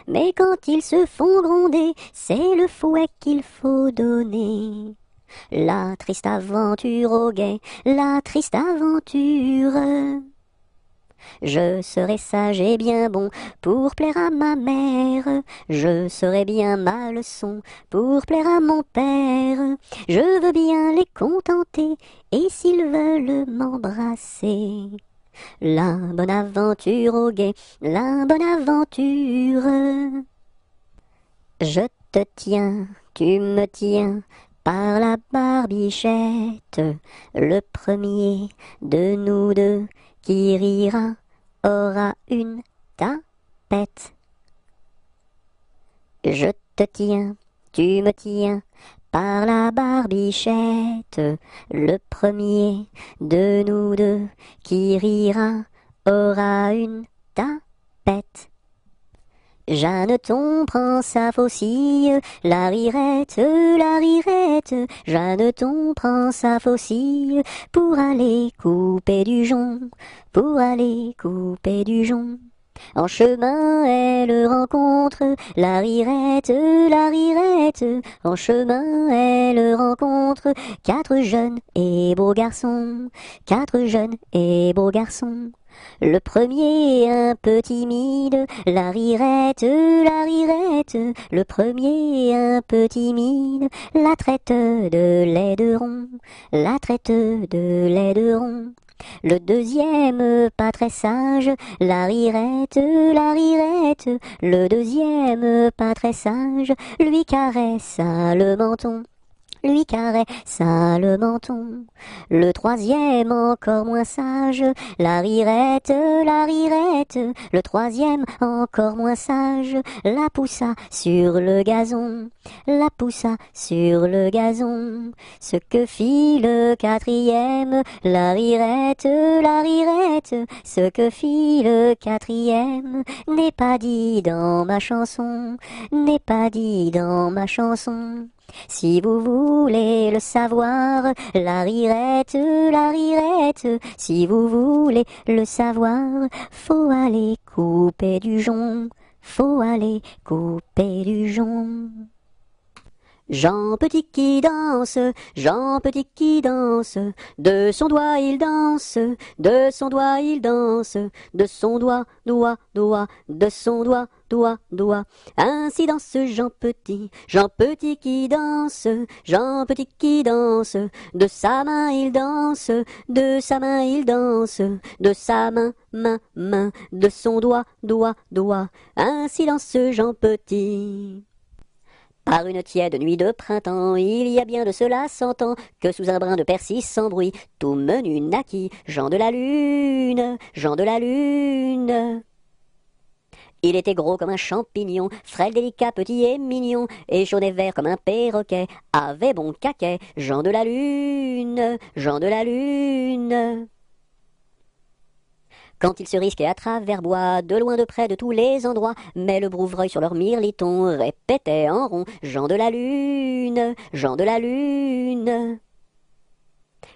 Mais quand ils se font gronder, c'est le fouet qu'il faut donner. La triste aventure au guet, la triste aventure. Je serai sage et bien bon pour plaire à ma mère. Je serai bien ma leçon pour plaire à mon père. Je veux bien les contenter et s'ils veulent m'embrasser. La bonne aventure au guet, la bonne aventure. Je te tiens, tu me tiens par la barbichette. Le premier de nous deux qui rira aura une tapette. Je te tiens, tu me tiens par la barbichette. Le premier de nous deux qui rira aura une tapette. Jeanneton prend sa faucille, la rirette, la rirette. Jeanneton prend sa faucille pour aller couper du jonc, pour aller couper du jonc. En chemin, elle rencontre la rirette, la rirette. En chemin, elle rencontre quatre jeunes et beaux garçons, quatre jeunes et beaux garçons. Le premier un peu timide, la rirette, la rirette. Le premier un peu timide, la traite de laideron, la traite de laideron. Le deuxième pas très sage, la rirette, la rirette. Le deuxième pas très sage, lui caressa le menton, lui caressa le menton. Le troisième encore moins sage, la rirette, la rirette. Le troisième encore moins sage, la poussa sur le gazon, la poussa sur le gazon. Ce que fit le quatrième, la rirette, la rirette. Ce que fit le quatrième n'est pas dit dans ma chanson, n'est pas dit dans ma chanson. Si vous voulez le savoir, la rirette, la rirette. Si vous voulez le savoir, faut aller couper du jonc, faut aller couper du jonc. Jean Petit qui danse, Jean Petit qui danse, de son doigt il danse, de son doigt il danse, de son doigt, doigt, doigt, de son doigt, doigt, doigt. Ainsi danse Jean Petit qui danse, Jean Petit qui danse, de sa main il danse, de sa main il danse, de sa main, main, main, de son doigt, doigt, doigt. Ainsi danse Jean Petit. Par une tiède nuit de printemps, il y a bien de cela 100 ans, que sous un brin de persil sans bruit, tout menu naquit Jean de la Lune, Jean de la Lune. Il était gros comme un champignon, frêle, délicat, petit et mignon, et jaune et vert comme un perroquet, avait bon caquet, Jean de la Lune, Jean de la Lune. Quand ils se risquaient à travers bois, de loin de près de tous les endroits, mais le brouvreuil sur leur mirliton répétait en rond, Jean de la Lune, Jean de la Lune.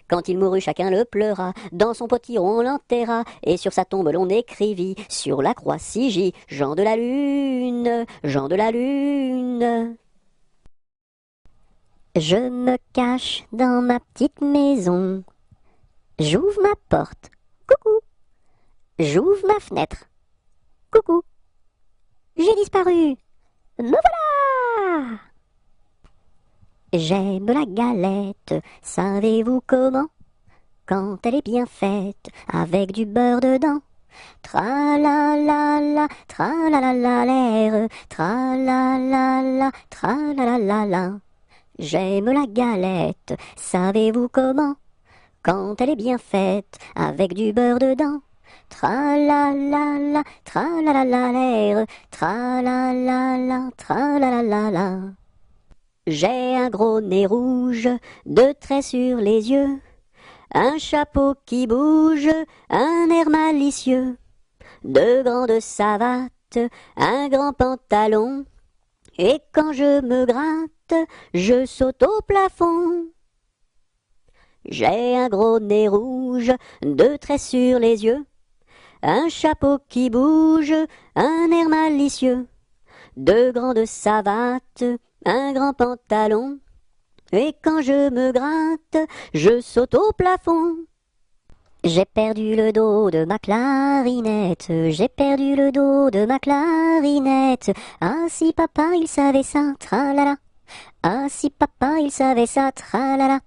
Quand il mourut, chacun le pleura, dans son potiron on l'enterra, et sur sa tombe l'on écrivit, sur la croix Sigy, Jean de la Lune, Jean de la Lune. Je me cache dans ma petite maison, j'ouvre ma porte, coucou, j'ouvre ma fenêtre, coucou, j'ai disparu, me voilà! J'aime la galette, savez-vous comment? Quand elle est bien faite, avec du beurre dedans. Tra-la-la-la, tra-la-la-la-l'air, tra-la-la-la, tra-la-la-la-la. J'aime la galette, savez-vous comment? Quand elle est bien faite, avec du beurre dedans. Tra-la-la-la, tra-la-la-la-l'air, tra-la-la-la, tra-la-la-la-la. J'ai un gros nez rouge, deux traits sur les yeux, un chapeau qui bouge, un air malicieux, deux grandes savates, un grand pantalon, et quand je me gratte, je saute au plafond. J'ai un gros nez rouge, deux traits sur les yeux, un chapeau qui bouge, un air malicieux, deux grandes savates, un grand pantalon, et quand je me gratte, je saute au plafond. J'ai perdu le dos de ma clarinette, j'ai perdu le dos de ma clarinette. Ah si papa il savait ça, tralala. Ah si papa il savait ça, tralala.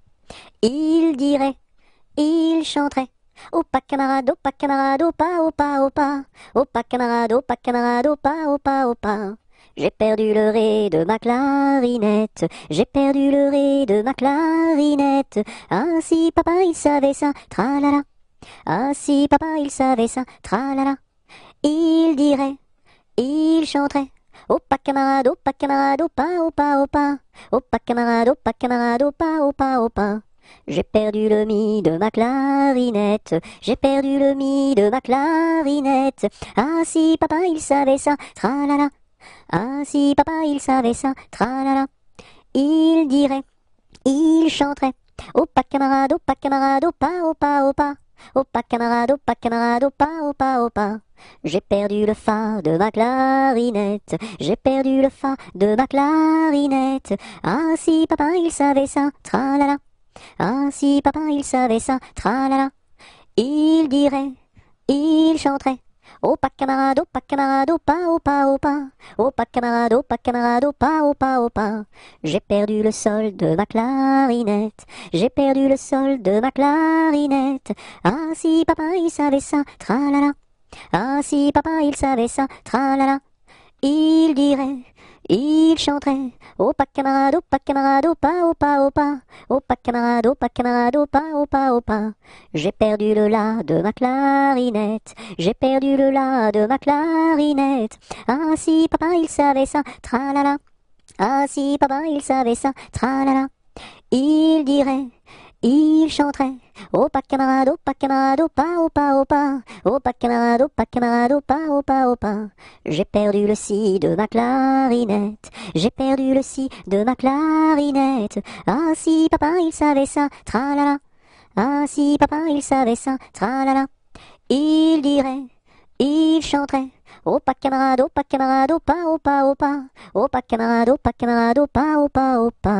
Il dirait, il chanterait. Opa camarade, opa camarade, opa, opa, opa. Opa camarade, opa camarade, opa, opa, opa. J'ai perdu le ré de ma clarinette, j'ai perdu le ré de ma clarinette. Ah si papa il savait ça, tralala. Ah si papa il savait ça, tralala. Il dirait, il chanterait. Opa camarade, opa, opa, opa. Opa camarade, opa, opa, opa. J'ai perdu le mi de ma clarinette, j'ai perdu le mi de ma clarinette. Ah si papa il savait ça, tralala. Ah si papa il savait ça, tralala. Il dirait, il chanterait. Opa camarade, opa, opa, opa. Opa camarade, opa, opa, opa. J'ai perdu le fa de ma clarinette, j'ai perdu le fa de ma clarinette. Ah si papa il savait ça, tralala. Ah si papa il savait ça, tralala. Il dirait, il chanterait. Opa camarade, opa, opa, opa. Opa camarade, opa, opa, opa. J'ai perdu le sol de ma clarinette, j'ai perdu le sol de ma clarinette. Ah si papa il savait ça, tralala. Ah si papa il savait ça, tralala. Il dirait, il chanterait. Opa camarade, opa, opa, opa. Opa camarade, opa, opa, opa. J'ai perdu le la de ma clarinette, j'ai perdu le la de ma clarinette. Ah si papa il savait ça, tralala. Ah si papa il savait ça, tralala. Il dirait, il chanterait. Opa camarade, opa, opa, opa. Opa camarade, opa, opa, opa. J'ai perdu le si de ma clarinette, j'ai perdu le si de ma clarinette. Ah si papa il savait ça, tralala. Ah si papa il savait ça, tralala. Il dirait, il chanterait. Opa camarade, opa, opa, opa. Opa camarade, opa, opa, opa.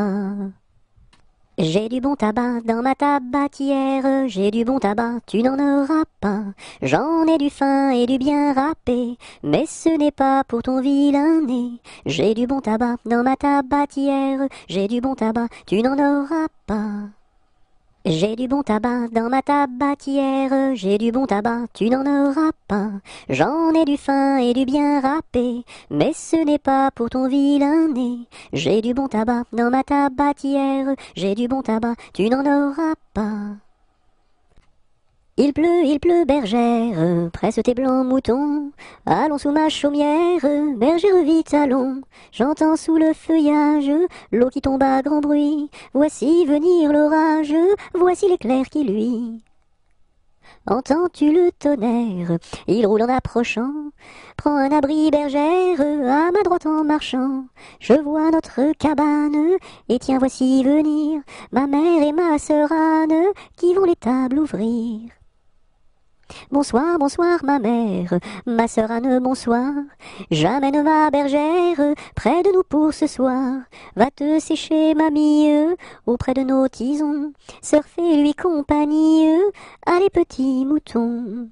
J'ai du bon tabac dans ma tabatière, j'ai du bon tabac, tu n'en auras pas. J'en ai du fin et du bien râpé, mais ce n'est pas pour ton vilain nez. J'ai du bon tabac dans ma tabatière, j'ai du bon tabac, tu n'en auras pas. J'ai du bon tabac dans ma tabatière, j'ai du bon tabac, tu n'en auras pas. J'en ai du fin et du bien râpé, mais ce n'est pas pour ton vilain nez. J'ai du bon tabac dans ma tabatière, j'ai du bon tabac, tu n'en auras pas. il pleut, bergère, presse tes blancs moutons. Allons sous ma chaumière, bergère vite allons. J'entends sous le feuillage l'eau qui tombe à grand bruit. Voici venir l'orage, voici l'éclair qui luit. Entends-tu le tonnerre? Il roule en approchant. Prends un abri, bergère, à ma droite en marchant. Je vois notre cabane, et tiens voici venir ma mère et ma sœur Anne, qui vont les tables ouvrir. Bonsoir, bonsoir ma mère, ma sœur Anne, bonsoir. J'amène ma bergère près de nous pour ce soir. Va te sécher, mamie, auprès de nos tisons. Sœur, fais-lui compagnie, allez petits moutons.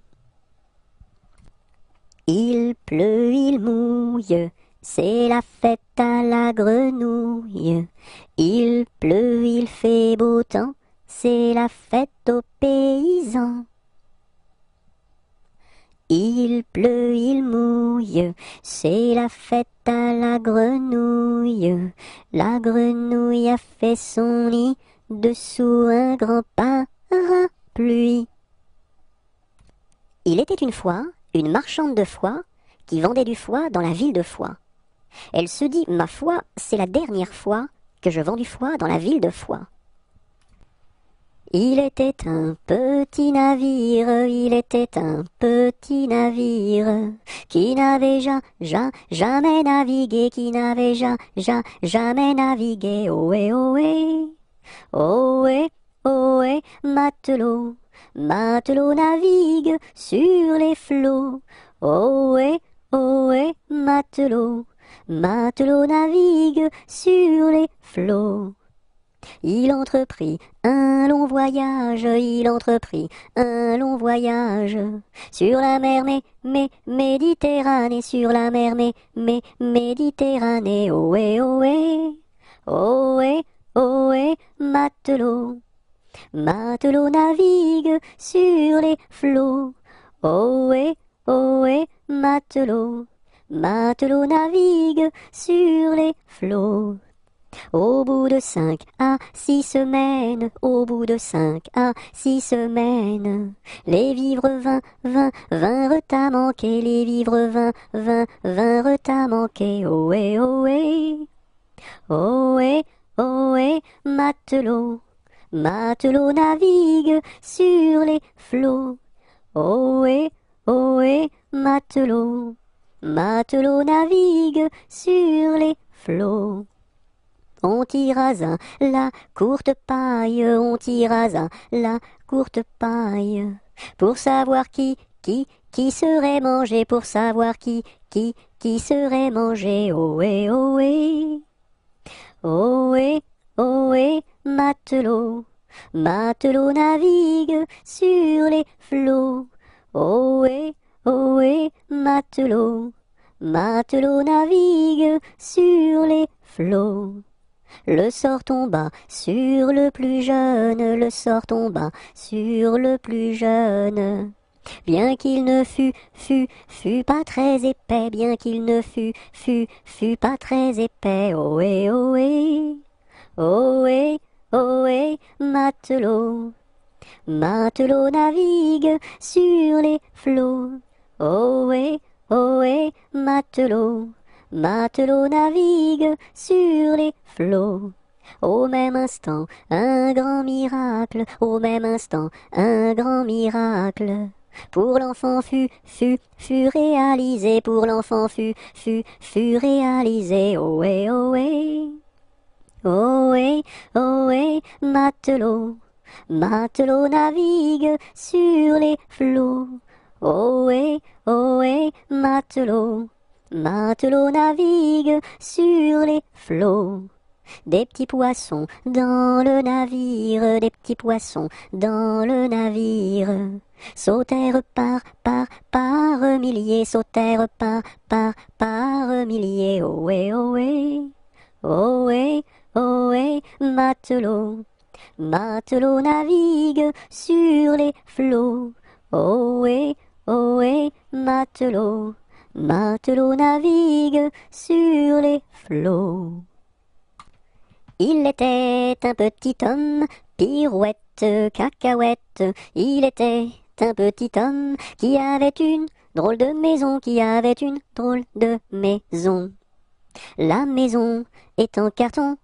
Il pleut, il mouille, c'est la fête à la grenouille. Il pleut, il fait beau temps, c'est la fête aux paysans. Il pleut, il mouille, c'est la fête à la grenouille. La grenouille a fait son nid dessous un grand parapluie. Il était une fois une marchande de foie qui vendait du foie dans la ville de Foix. Elle se dit, ma foi, c'est la dernière fois que je vends du foie dans la ville de Foix. Il était un petit navire, il était un petit navire, qui n'avait jamais navigué, qui n'avait jamais navigué. Ohé, ohé, ohé, ohé, matelot, matelot navigue sur les flots. Ohé, ohé, matelot, matelot navigue sur les flots. Il entreprit un long voyage, il entreprit un long voyage, sur la mer Méditerranée, sur la mer Méditerranée. Ohé, ohé, ohé, ohé, matelot, matelot navigue sur les flots. Ohé, ohé, matelot, matelot navigue sur les flots. Au bout de 5 à 6 semaines, au bout de 5 à 6 semaines, les vivres vinrent à manquer, les vivres vinrent à manquer. Ohé, ohé, ohé, ohé, matelot, matelot navigue sur les flots. Ohé, ohé, matelot, matelot navigue sur les flots. On tira la courte paille, on tira la courte paille, pour savoir qui serait mangé, pour savoir qui serait mangé. Ohé, ohé, ohé, ohé, matelot, matelot navigue sur les flots. Ohé, ohé, matelot, matelot navigue sur les flots. Le sort tomba sur le plus jeune, le sort tomba sur le plus jeune. Bien qu'il ne fût pas très épais, bien qu'il ne fût pas très épais. Ohé, ohé, ohé, ohé, matelot, matelot navigue sur les flots. Ohé, ohé, matelot, matelot navigue sur les flots. Au même instant, un grand miracle, au même instant, un grand miracle. Pour l'enfant fut réalisé, pour l'enfant fut réalisé. Ohé, ohé, ohé, ohé, matelot, matelot navigue sur les flots. Ohé, ohé, matelot, matelot navigue sur les flots. Des petits poissons dans le navire, des petits poissons dans le navire, sautèrent par milliers, sautèrent par milliers. Ohé, ohé, ohé, ohé, matelot, matelot navigue sur les flots. Ohé, ohé, matelot, matelot navigue sur les flots. Il était un petit homme, pirouette, cacahuète. Il était un petit homme qui avait une drôle de maison, qui avait une drôle de maison. La maison est en carton,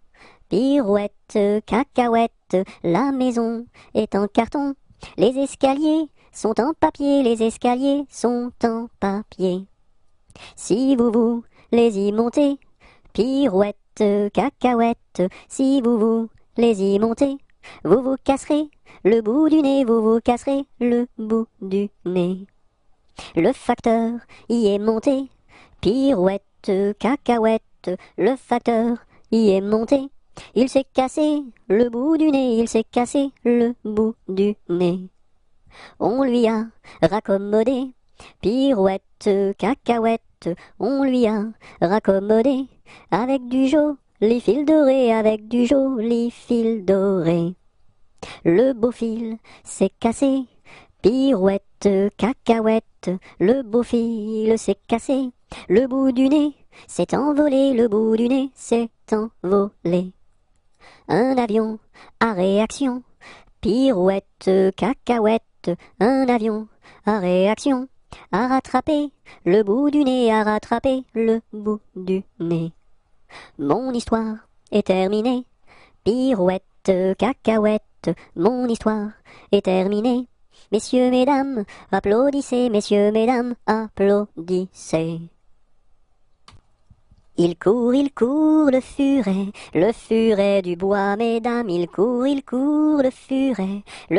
pirouette, cacahuète, la maison est en carton. Les escaliers sont en papier, les escaliers sont en papier. Si vous voulez y monter, pirouette, cacahuète, si vous voulez y monter, vous vous casserez le bout du nez, vous vous casserez le bout du nez. Le facteur y est monté, pirouette, cacahuète, le facteur y est monté. Il s'est cassé le bout du nez, il s'est cassé le bout du nez. On lui a raccommodé, pirouette, cacahuète, on lui a raccommodé, avec du joli fil doré, avec du joli fil doré. Le beau fil s'est cassé, pirouette, cacahuète, le beau fil s'est cassé, le bout du nez s'est envolé, le bout du nez s'est envolé. Un avion à réaction, pirouette, cacahuète, un avion à réaction, à rattraper le bout du nez, à rattraper le bout du nez. Mon histoire est terminée, pirouette, cacahuète, mon histoire est terminée. Messieurs, mesdames, applaudissez, messieurs, mesdames, applaudissez. Il court, le furet du bois, mesdames, il court, le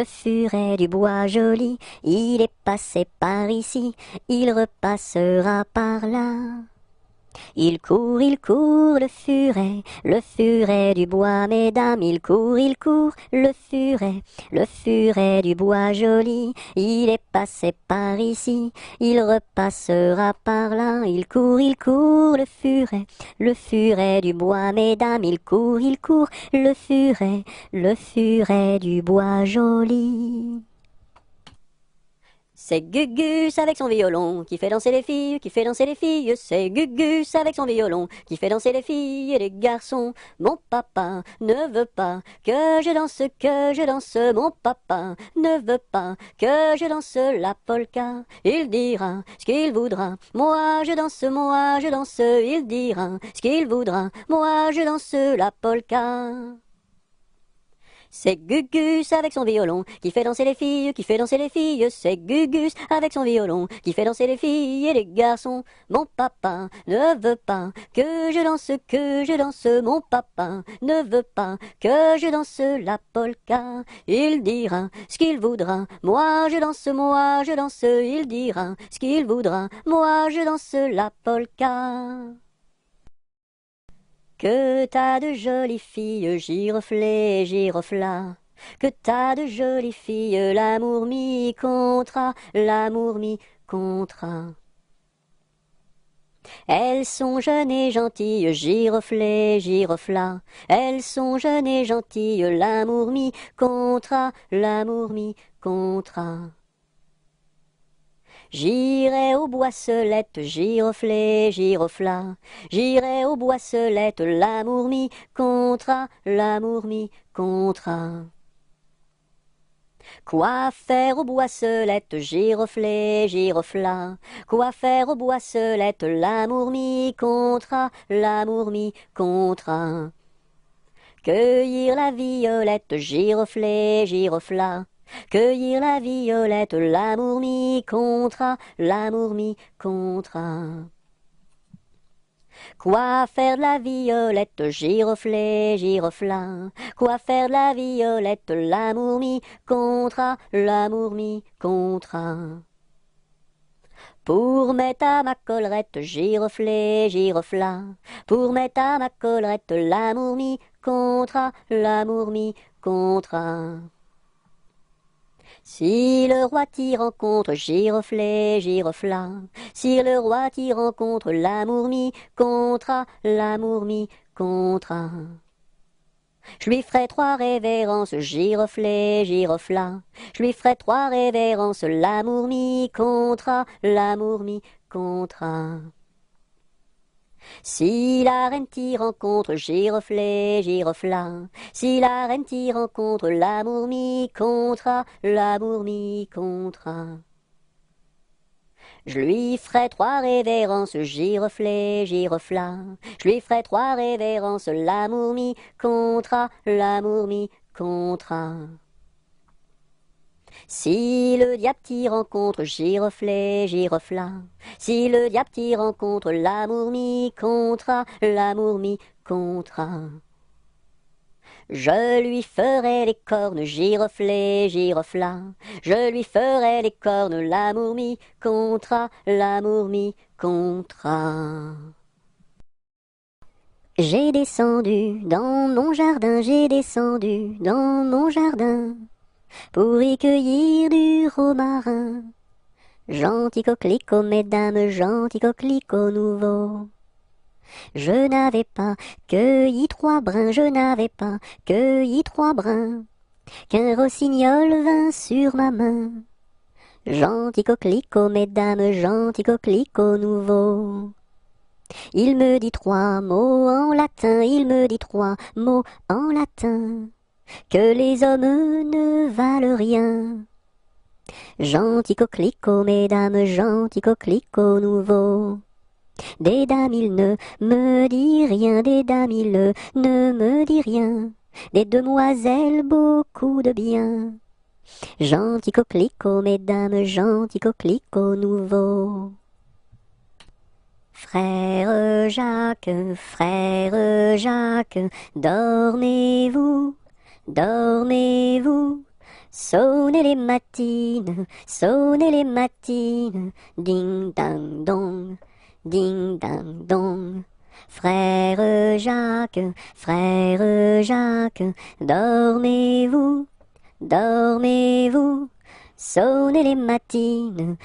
furet du bois joli. Il est passé par ici, il repassera par là. Il court, le furet du bois, mesdames, il court, le furet du bois joli. Il est passé par ici, il repassera par là. Il court, le furet du bois, mesdames, il court, le furet du bois joli. C'est Gugus avec son violon qui fait danser les filles, qui fait danser les filles. C'est Gugus avec son violon qui fait danser les filles et les garçons. Mon papa ne veut pas que je danse, Mon papa ne veut pas que je danse la polka. Il dira ce qu'il voudra. Moi je danse, il dira ce qu'il voudra. Moi je danse la polka. C'est Gugus avec son violon qui fait danser les filles, qui fait danser les filles. C'est Gugus avec son violon qui fait danser les filles et les garçons. Mon papa ne veut pas que je danse, Mon papa ne veut pas que je danse la polka. Il dira ce qu'il voudra. Moi je danse, il dira ce qu'il voudra. Moi je danse la polka. Que t'as de jolies filles, giroflées, girofla. Que t'as de jolies filles, l'amour mi contra, l'amour mi contra. Elles sont jeunes et gentilles, giroflées, girofla. Elles sont jeunes et gentilles, l'amour mi contra, l'amour mi contra. J'irai aux boisselettes, giroflées, girofla. J'irai aux boisselettes, l'amour mi contra, l'amour mi contra. Quoi faire aux boisselettes, giroflées, girofla. Quoi faire aux boisselettes, l'amour mi contra, l'amour mi contra. Cueillir la violette, giroflée, girofla. Cueillir la violette, l'amour mi contra, l'amour mi contra. Quoi faire de la violette, giroflée, girofla. Quoi faire de la violette, l'amour mi contra, l'amour mi contra. Pour mettre à ma collerette, giroflée, girofla. Pour mettre à ma collerette, l'amour mi contra, l'amour mi contra. Si le roi t'y rencontre, giroflée, girofla. Si le roi t'y rencontre, l'amour mi contra, l'amour mi contra. Je lui ferai 3 révérences, giroflée, girofla. Je lui ferai 3 révérences, l'amour mi contra, l'amour mi contra. Si la reine t'y rencontre, giroflée, girofla. Si la reine t'y rencontre, l'amour m'y comptera, l'amour m'y comptera. Je lui ferai 3 révérences, giroflée, girofla. Je lui ferai 3 révérences, l'amour m'y comptera, l'amour m'y comptera. Si le diable t'y rencontre, giroflée, girofla. Si le diable t'y rencontre, l'amour m'y comptera, l'amour m'y comptera. Je lui ferai les cornes, giroflée, girofla. Je lui ferai les cornes, l'amour m'y comptera, l'amour m'y comptera. J'ai descendu dans mon jardin, j'ai descendu dans mon jardin pour y cueillir du romarin. Gentil coquelicot, mesdames, gentil coquelicot nouveau. Je n'avais pas cueilli 3 brins, je n'avais pas cueilli 3 brins, qu'un rossignol vint sur ma main. Gentil coquelicot, mesdames, gentil coquelicot nouveau. Il me dit 3 mots en latin, il me dit 3 mots en latin, que les hommes ne valent rien. Gentil coquelicot, mesdames, gentil coquelicot nouveau. Des dames il ne me dit rien, des dames il ne me dit rien, des demoiselles beaucoup de bien. Gentil coquelicot, mesdames, gentil coquelicot nouveau. Frère Jacques, dormez-vous, dormez-vous. Sonnez les matines, ding dang dong, ding dang dong. Frère Jacques, dormez-vous, dormez-vous. Sonnez les matines,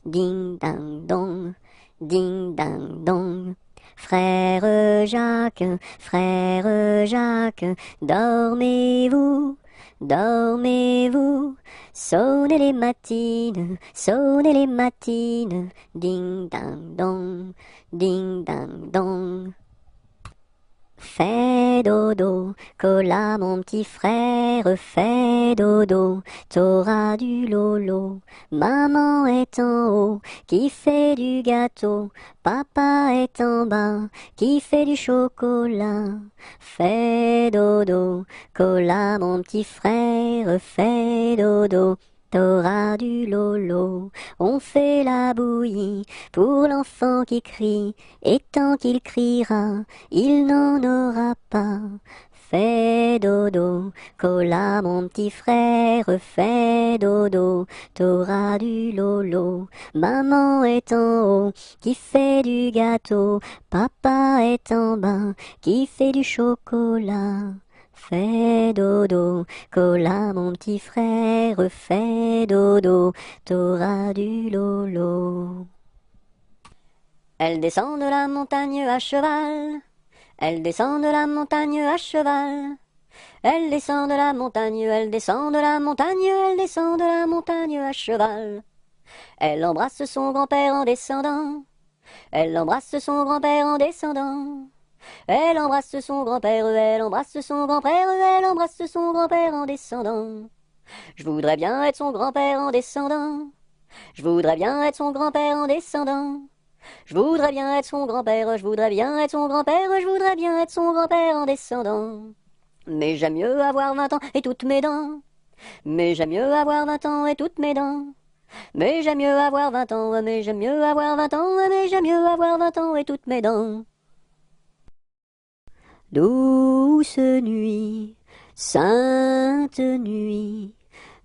ding dang dong, ding dang dong. Frère Jacques, dormez-vous, dormez-vous. Sonnez les matines, ding dang dong, ding dang dong. Fais dodo, cola mon petit frère, fais dodo, t'auras du lolo. Maman est en haut, qui fait du gâteau, papa est en bas, qui fait du chocolat. Fais dodo, cola mon petit frère, fais dodo, t'auras du lolo. On fait la bouillie pour l'enfant qui crie, et tant qu'il criera, il n'en aura pas. Fais dodo, cola mon petit frère, fais dodo, t'auras du lolo. Maman est en haut, qui fait du gâteau, papa est en bas, qui fait du chocolat. Fais dodo, cola mon petit frère, fais dodo, t'auras du lolo. Elle descend de la montagne à cheval, elle descend de la montagne à cheval. Elle descend de la montagne, elle descend de la montagne, elle descend de la montagne à cheval. Elle embrasse son grand-père en descendant, elle embrasse son grand-père en descendant. Elle embrasse son grand-père, elle embrasse son grand-père, elle embrasse son grand-père en descendant. Je voudrais bien être son grand-père en descendant. Je voudrais bien être son grand-père en descendant. Je voudrais bien être son grand-père, je voudrais bien être son grand-père, je voudrais bien être son grand-père en descendant. Mais j'aime mieux avoir 20 ans et toutes mes dents. Mais j'aime mieux avoir 20 ans et toutes mes dents. Mais j'aime mieux avoir 20 ans, mais j'aime mieux avoir 20 ans, mais j'aime mieux avoir 20 ans et toutes mes dents. Douce nuit, sainte nuit,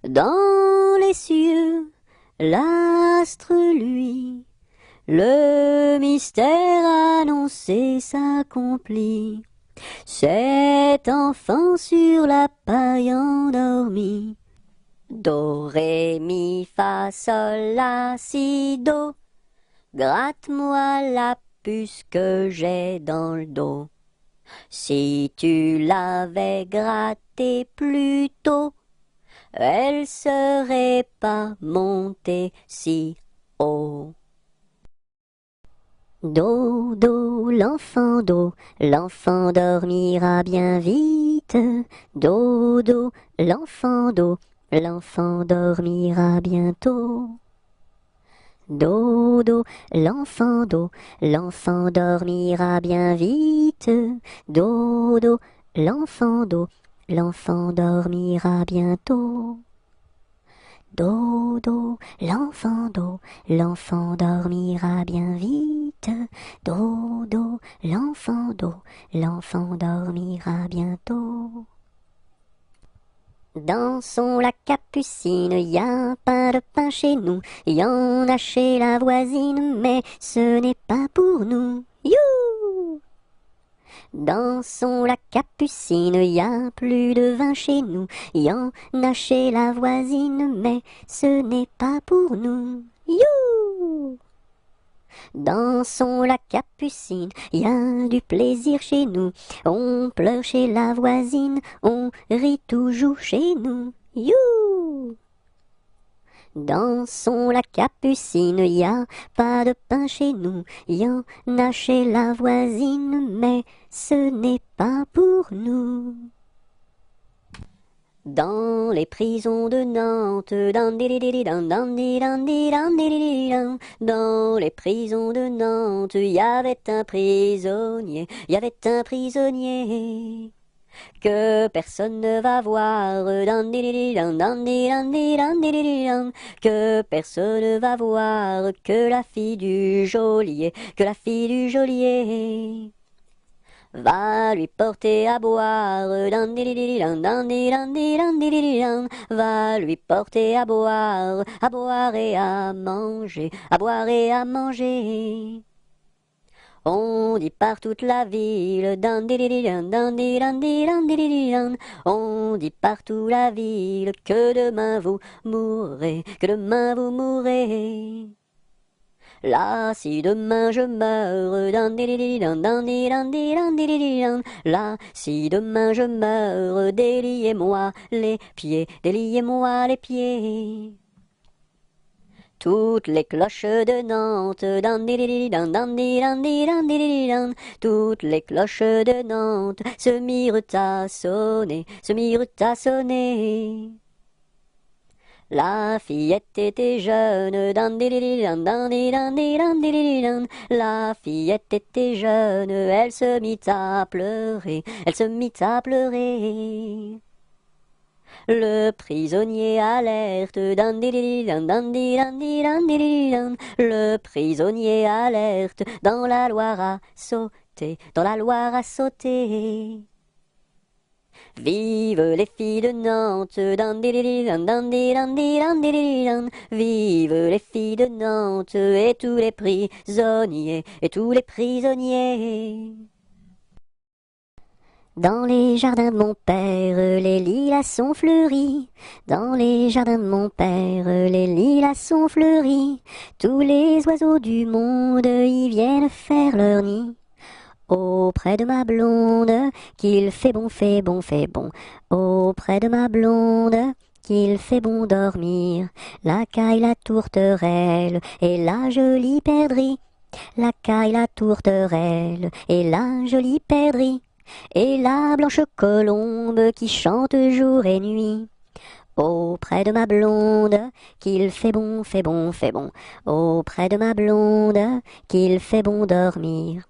dans les cieux, l'astre luit, le mystère annoncé s'accomplit. Cet enfant sur la paille endormi. Do, ré, mi, fa, sol, la, si, do. Gratte-moi la puce que j'ai dans le dos. Si tu l'avais grattée plus tôt, elle serait pas montée si haut. Dodo, l'enfant dormira bien vite. Dodo, l'enfant dormira bientôt. Dodo, l'enfant dormira bien vite. Dodo, l'enfant dormira bientôt. Dodo, l'enfant dormira bien vite. Dodo, l'enfant dormira bientôt. Dans son lac Capucine, y a un pain de pain chez nous, y en a chez la voisine, mais ce n'est pas pour nous. You! Dans son lac Capucine, y a plus de vin chez nous, y en a chez la voisine, mais ce n'est pas pour nous. You! Dans son lac Capucine, y a du plaisir chez nous, on pleure chez la voisine, on rit toujours chez nous. You! Dans son lac Capucine, y a pas de pain chez nous, y en a chez la voisine, mais ce n'est pas pour nous. Dans les prisons de Nantes, dans les prisons de Nantes, y avait un prisonnier que personne ne va voir, que personne ne va voir, que la fille du geôlier, va lui porter à boire, va lui porter à boire et à manger, On dit par toute la ville, on dit partout la ville, que demain vous mourrez, Là, si demain je meurs, là, si demain je meurs, déliez-moi les pieds, Toutes les cloches de Nantes, toutes les cloches de Nantes se mirent à sonner. La fillette était jeune, la fillette était jeune, elle se mit à pleurer, Le prisonnier alerte, le prisonnier alerte, dans la Loire à sauter, Vive les filles de Nantes, vive les filles de Nantes, et tous les prisonniers, Dans les jardins de mon père, les lilas sont fleuris. Dans les jardins de mon père, les lilas sont fleuris. Tous les oiseaux du monde y viennent faire leur nid. Auprès de ma blonde, qu'il fait bon. Auprès de ma blonde, qu'il fait bon dormir. La caille, la tourterelle et la jolie perdrix. La caille, la tourterelle et la jolie perdrix. Et la blanche colombe qui chante jour et nuit. Auprès de ma blonde, qu'il fait bon. Auprès de ma blonde, qu'il fait bon dormir.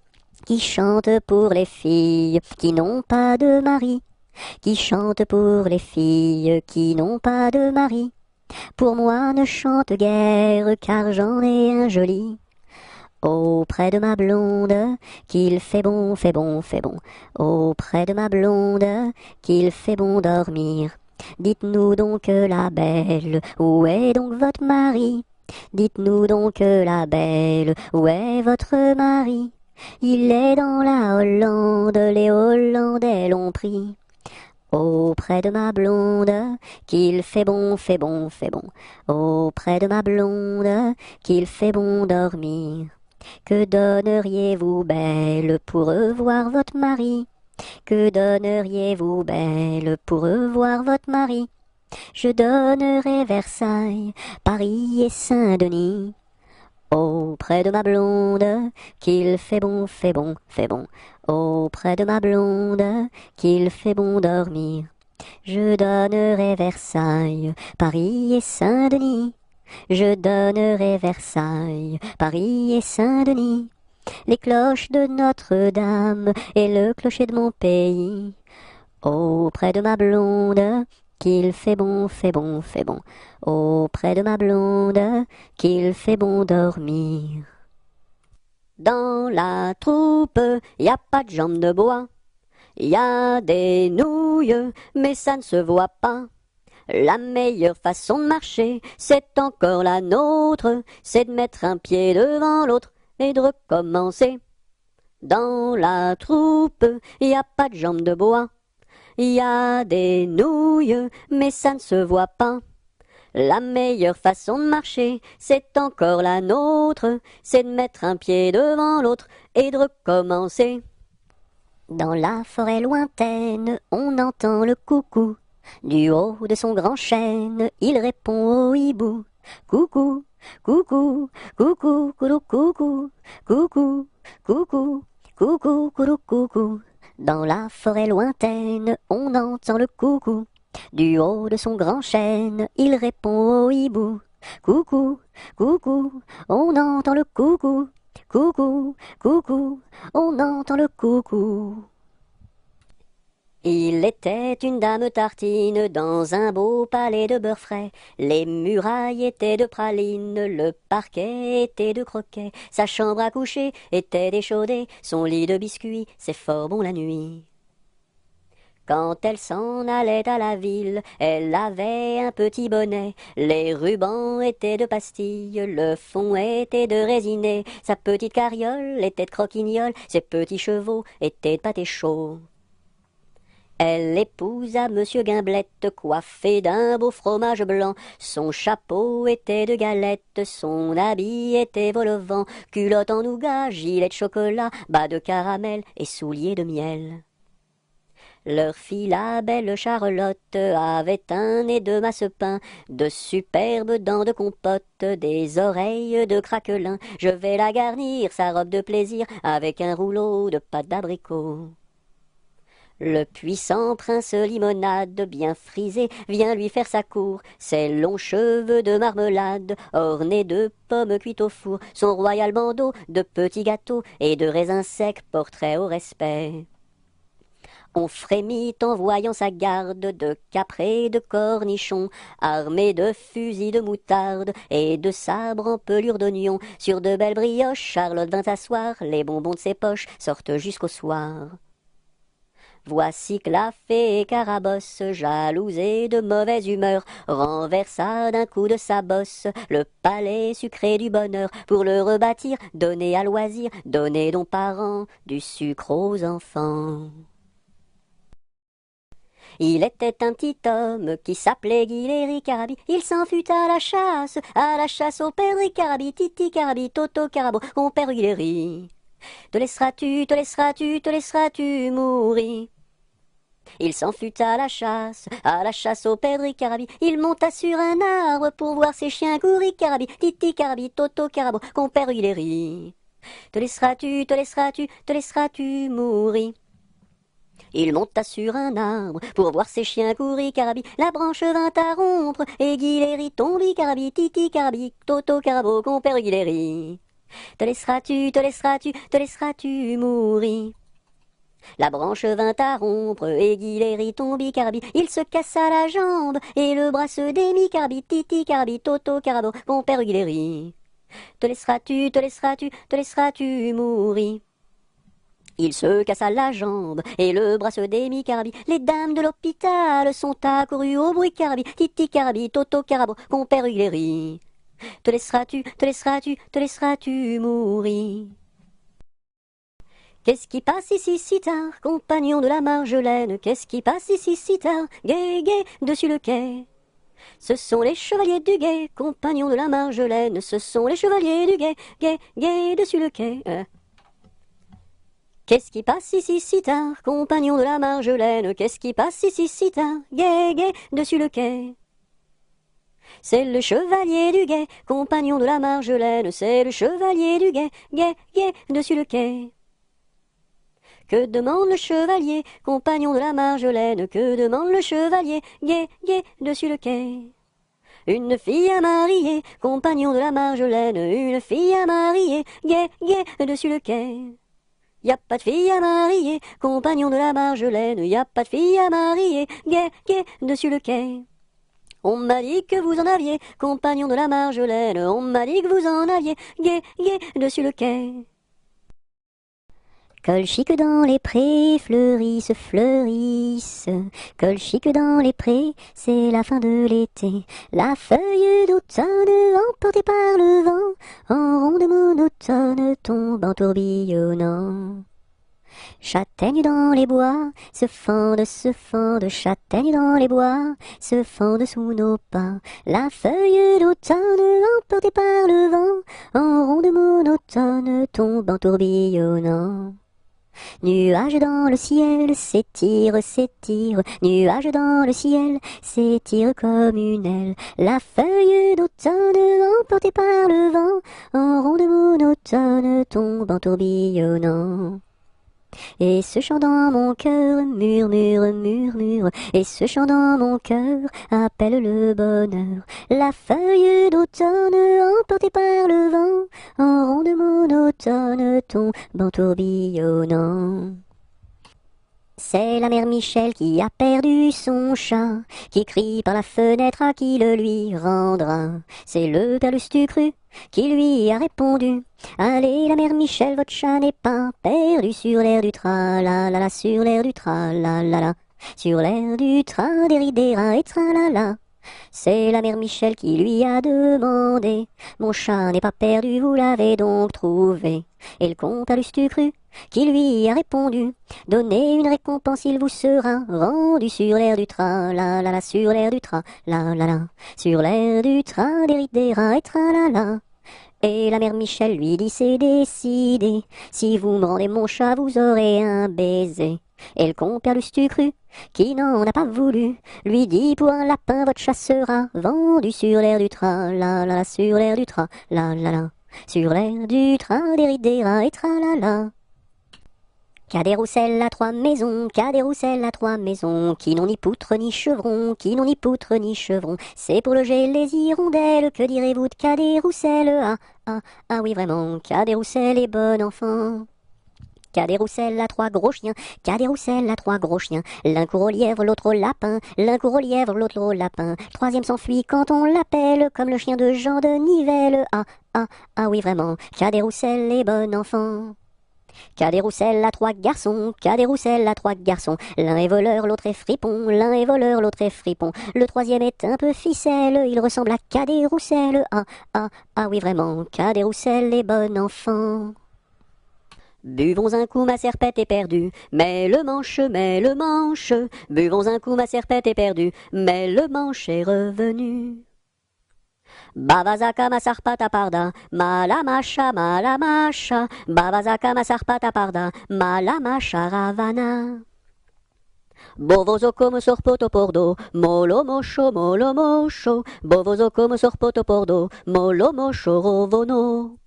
Qui chante pour les filles qui n'ont pas de mari, qui chante pour les filles qui n'ont pas de mari. Pour moi ne chante guère, car j'en ai un joli. Auprès de ma blonde, qu'il fait bon. Auprès de ma blonde, qu'il fait bon dormir. Dites-nous donc la belle, où est donc votre mari? Dites-nous donc la belle, où est votre mari? Il est dans la Hollande, les Hollandais l'ont pris. Auprès de ma blonde, qu'il fait bon. Auprès de ma blonde, qu'il fait bon dormir. Que donneriez-vous, belle, pour revoir votre mari? Que donneriez-vous, belle, pour revoir votre mari? Je donnerais Versailles, Paris et Saint-Denis. Auprès de ma blonde, qu'il fait bon, fait bon, fait bon. Auprès de ma blonde, qu'il fait bon dormir. Je donnerai Versailles, Paris et Saint-Denis. Je donnerai Versailles, Paris et Saint-Denis. Les cloches de Notre-Dame et le clocher de mon pays. Auprès de ma blonde, qu'il fait bon, fait bon, fait bon. Auprès de ma blonde, qu'il fait bon dormir. Dans la troupe, y a pas de jambes de bois. Y a des nouilles, mais ça ne se voit pas. La meilleure façon de marcher, c'est encore la nôtre, c'est de mettre un pied devant l'autre et de recommencer. Dans la troupe, y a pas de jambes de bois. Y a des nouilles, mais ça ne se voit pas. La meilleure façon de marcher, c'est encore la nôtre, c'est de mettre un pied devant l'autre et de recommencer. Dans la forêt lointaine, on entend le coucou. Du haut de son grand chêne, il répond au hibou. Coucou, coucou, coucou, coucou, coucou, coucou, coucou, coucou, coucou, coucou. Dans la forêt lointaine, on entend le coucou. Du haut de son grand chêne, il répond au hibou. Coucou, coucou, on entend le coucou. Coucou, coucou, on entend le coucou. Il était une dame tartine dans un beau palais de beurre frais. Les murailles étaient de pralines, le parquet était de croquets. Sa chambre à coucher était d'échaudée, son lit de biscuits, c'est fort bon la nuit. Quand elle s'en allait à la ville, elle avait un petit bonnet. Les rubans étaient de pastilles, le fond était de résiné. Sa petite carriole était de croquignole, ses petits chevaux étaient de pâté chaud. Elle épousa Monsieur Gimblette, coiffé d'un beau fromage blanc. Son chapeau était de galette, son habit était vol au vent. Culotte en nougat, gilet de chocolat, bas de caramel et souliers de miel. Leur fille, la belle Charlotte, avait un nez de massepain, de superbes dents de compote, des oreilles de craquelin. Je vais la garnir, sa robe de plaisir, avec un rouleau de pâte d'abricot. Le puissant prince limonade, bien frisé, vient lui faire sa cour. Ses longs cheveux de marmelade, ornés de pommes cuites au four. Son royal bandeau de petits gâteaux et de raisins secs, portrait au respect. On frémit en voyant sa garde de caprés, de cornichons, armés de fusils de moutarde et de sabres en pelure d'oignon. Sur de belles brioches, Charlotte vint s'asseoir, les bonbons de ses poches sortent jusqu'au soir. Voici que la fée Carabosse, jalouse et de mauvaise humeur, renversa d'un coup de sa bosse le palais sucré du bonheur. Pour le rebâtir, donner à loisir, donner donc parents du sucre aux enfants. Il était un petit homme qui s'appelait Guy Ricarabi. Il s'en fut à la chasse au père Ricarabi, Titi Carabi, Toto Carabo, mon père Guiléry. Te laisseras-tu, te laisseras-tu, te laisseras-tu mourir? Il s'en fut à la chasse au père Ricarabi. Il monta sur un arbre pour voir ses chiens courir, Carabi, Titi Carabi, Toto Carabo, compère Guiléry. Te laisseras-tu, te laisseras-tu, te laisseras-tu mourir? Il monta sur un arbre pour voir ses chiens courir, Carabi. La branche vint à rompre et Guiléry tombi, Carabi, Titi Carabi, Toto Carabo, compère Guiléry. Te laisseras-tu, te laisseras-tu, te laisseras-tu mourir? La branche vint à rompre et Guiléry tombi, Carabi. Il se cassa la jambe et le bras se démit, Carabi, Titi Carabi, Toto Carabo, compère Guiléry. Te laisseras-tu, te laisseras-tu, te laisseras-tu mourir? Il se cassa la jambe et le bras se démit, Carabi. Les dames de l'hôpital sont accourues au bruit, Carabi, Titi Carabi, Toto Carabo, compère Guiléry. Te laisseras-tu, te laisseras-tu, te laisseras-tu mourir? Qu'est-ce qui passe ici si tard, compagnon de la Marjolaine? Qu'est-ce qui passe ici si tard, gai, gai, dessus le quai? Ce sont les chevaliers du guet, compagnons de la Marjolaine. Ce sont les chevaliers du guet, gai, gai, dessus le quai. Qu'est-ce qui passe ici si tard, compagnons de la Marjolaine? Qu'est-ce qui passe ici si tard, gai, gai, dessus le quai? C'est le chevalier du guet, compagnon de la Marjolaine, c'est le chevalier du guet, guet, guet, dessus le quai. Que demande le chevalier, compagnon de la Marjolaine, que demande le chevalier, guet, guet, dessus le quai. Une fille à marier, compagnon de la Marjolaine, une fille à marier, guet, guet, dessus le quai. Y a pas de fille à marier, compagnon de la Marjolaine, y a pas de fille à marier, guet, guet, dessus le quai. On m'a dit que vous en aviez, compagnon de la Marjolaine, on m'a dit que vous en aviez, guet, guet, dessus le quai. Colchique dans les prés, fleurissent, fleurissent. Colchique dans les prés, c'est la fin de l'été. La feuille d'automne, emportée par le vent, en ronde monotone, tombe en tourbillonnant. Châtaignes dans les bois, se fendent, châtaignes dans les bois, se fendent sous nos pas. La feuille d'automne, emportée par le vent, en ronde monotone, tombe en tourbillonnant. Nuages dans le ciel, s'étire, s'étire, nuages dans le ciel, s'étire comme une aile. La feuille d'automne, emportée par le vent, en ronde monotone, tombe en tourbillonnant. Et ce chant dans mon cœur murmure, murmure, et ce chant dans mon cœur appelle le bonheur. La feuille d'automne emportée par le vent, en ronde monotone tombe en tourbillonnant. C'est la mère Michel qui a perdu son chat, qui crie par la fenêtre à qui le lui rendra. C'est le père Lustucru qui lui a répondu: allez la mère Michel, votre chat n'est pas perdu sur l'air du tra-la-la-la, sur l'air du tra-la-la-la, sur l'air du tra-des-ri-des-ra et tra-la-la. C'est la mère Michel qui lui a demandé: mon chat n'est pas perdu, vous l'avez donc trouvé? Et le compère Lustucru qui lui a répondu: donnez une récompense, il vous sera rendu sur l'air du tra-la-la-la, sur l'air du tra-la-la-la, sur l'air du tra-des-ri-des-ra et tra-la-la. Et la mère Michel lui dit: c'est décidé, si vous me rendez mon chat, vous aurez un baiser. Et le compère Lustucru, qui n'en a pas voulu, lui dit: pour un lapin, votre chat sera vendu sur l'air du tra-la-la-la, sur l'air du tra-la-la-la, sur l'air du tra-des-ri-des-ra et tra-la-la. Cadet-Roussel a 3 maisons, Cadet-Roussel a 3 maisons, qui n'ont ni poutre ni chevron, qui n'ont ni poutre ni chevron. C'est pour loger les hirondelles, que direz-vous de Cadet-Roussel? Ah, ah, ah oui vraiment, Cadet-Roussel est bon enfant. Cadet-Roussel a 3 gros chiens, Cadet-Roussel a 3 gros chiens. L'un court au lièvre, l'autre au lapin, l'un court au lièvre, l'autre au lapin. Troisième s'enfuit quand on l'appelle, comme le chien de Jean de Nivelle. Ah, ah, ah oui vraiment, Cadet-Roussel est bon enfant. Cadet-Roussel a 3 garçons, Cadet-Roussel a 3 garçons. L'un est voleur, l'autre est fripon, l'un est voleur, l'autre est fripon. Le troisième est un peu ficelle, il ressemble à Cadet-Roussel. Ah, ah, ah oui vraiment, Cadet-Roussel est bon enfant. Buvons un coup, ma serpette est perdue, mais le manche, mais le manche. Buvons un coup, ma serpette est perdue, mais le manche est revenu. Bavazaka masarpata parda, malamasha, malamasha. Bavazaka masarpata parda, malamasha ravana. Bovozo come sorpoto pordo, molo mosho, molo mosho. Bovozo come sorpoto pordo, molo mosho rovono.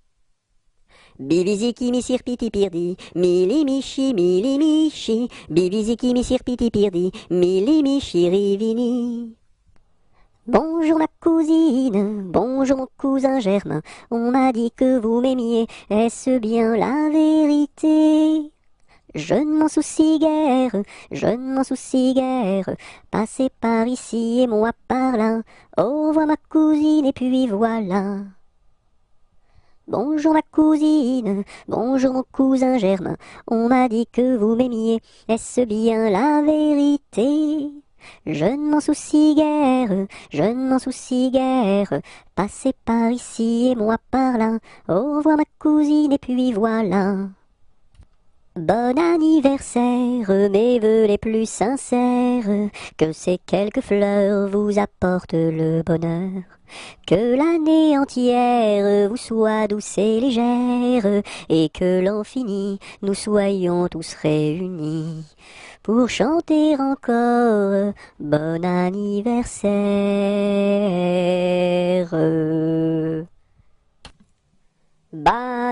Bibiziki mi sirpiti pirdi, mili michi, mili michi. Bibiziki mi sirpiti pirdi, mili michi rivini. Bonjour ma cousine, bonjour mon cousin Germain, on m'a dit que vous m'aimiez, est-ce bien la vérité? Je ne m'en soucie guère, je ne m'en soucie guère, passez par ici et moi par là, au revoir ma cousine et puis voilà. Bonjour ma cousine, bonjour mon cousin Germain, on m'a dit que vous m'aimiez, est-ce bien la vérité? Je ne m'en soucie guère, je ne m'en soucie guère, passez par ici et moi par là, au revoir ma cousine et puis voilà. Bon anniversaire, mes vœux les plus sincères, que ces quelques fleurs vous apportent le bonheur. Que l'année entière vous soit douce et légère, et que l'an fini, nous soyons tous réunis pour chanter encore bon anniversaire.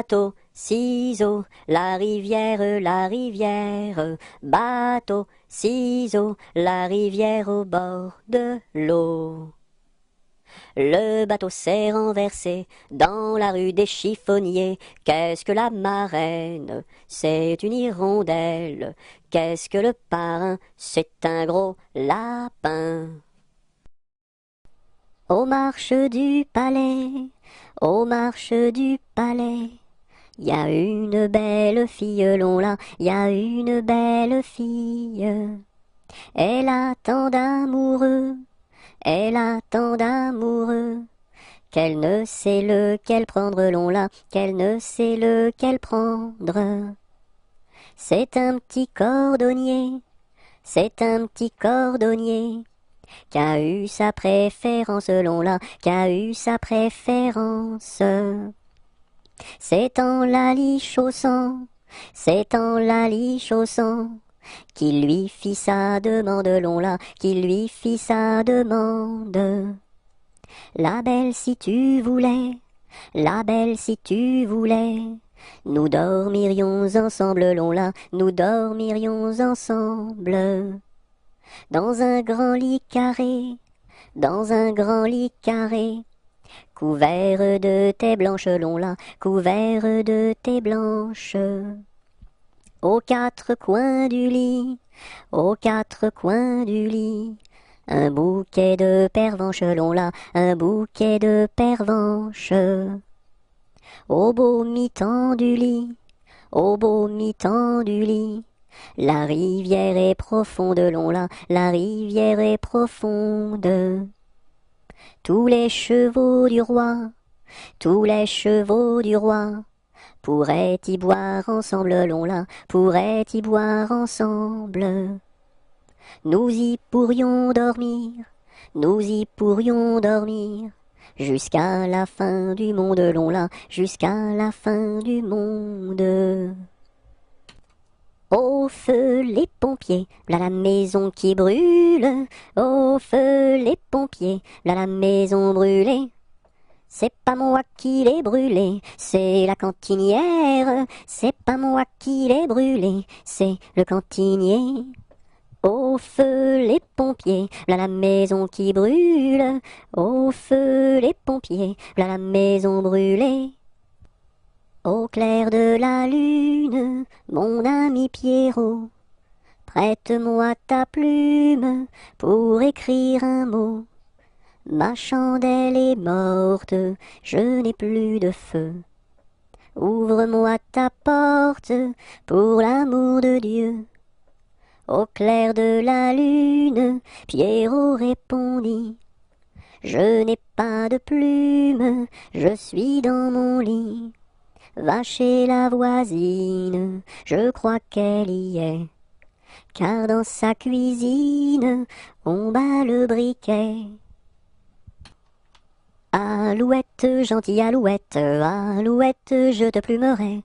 Bateau, ciseaux, la rivière, bateau, ciseaux, la rivière au bord de l'eau. Le bateau s'est renversé dans la rue des chiffonniers. Qu'est-ce que la marraine? C'est une hirondelle. Qu'est-ce que le parrain? C'est un gros lapin. Aux marches du palais, aux marches du palais, y a une belle fille, là, y a une belle fille. Elle a tant d'amoureux, elle a tant d'amoureux, qu'elle ne sait lequel prendre, là, qu'elle ne sait lequel prendre. C'est un petit cordonnier, c'est un petit cordonnier, qu'a eu sa préférence, là, qu'a eu sa préférence. C'est en la lichaussant, c'est en la lichaussant, qu'il lui fit sa demande, là, qu'il lui fit sa demande. La belle si tu voulais, la belle si tu voulais, nous dormirions ensemble, là, nous dormirions ensemble. Dans un grand lit carré, dans un grand lit carré, couvert de tais blanches, là, couvert de tais blanches. Aux quatre coins du lit, aux quatre coins du lit, un bouquet de pervenches, là, un bouquet de pervenches. Au beau mi-temps du lit, au beau mi-temps du lit, la rivière est profonde, là, la rivière est profonde. Tous les chevaux du roi, tous les chevaux du roi, pourraient y boire ensemble, là, pourraient y boire ensemble. Nous y pourrions dormir, nous y pourrions dormir, jusqu'à la fin du monde, là, jusqu'à la fin du monde. Au feu les pompiers, v'là la maison qui brûle. Au feu les pompiers, v'là la maison brûlée. C'est pas moi qui l'ai brûlée, c'est la cantinière. C'est pas moi qui l'ai brûlée, c'est le cantinier. Au feu les pompiers, v'là la maison qui brûle. Au feu les pompiers, v'là la maison brûlée. Au clair de la lune, mon ami Pierrot, prête-moi ta plume pour écrire un mot. Ma chandelle est morte, je n'ai plus de feu. Ouvre-moi ta porte, pour l'amour de Dieu. Au clair de la lune, Pierrot répondit, je n'ai pas de plume, je suis dans mon lit. Va chez la voisine, je crois qu'elle y est, car dans sa cuisine, on bat le briquet. Alouette, gentille alouette, alouette, je te plumerai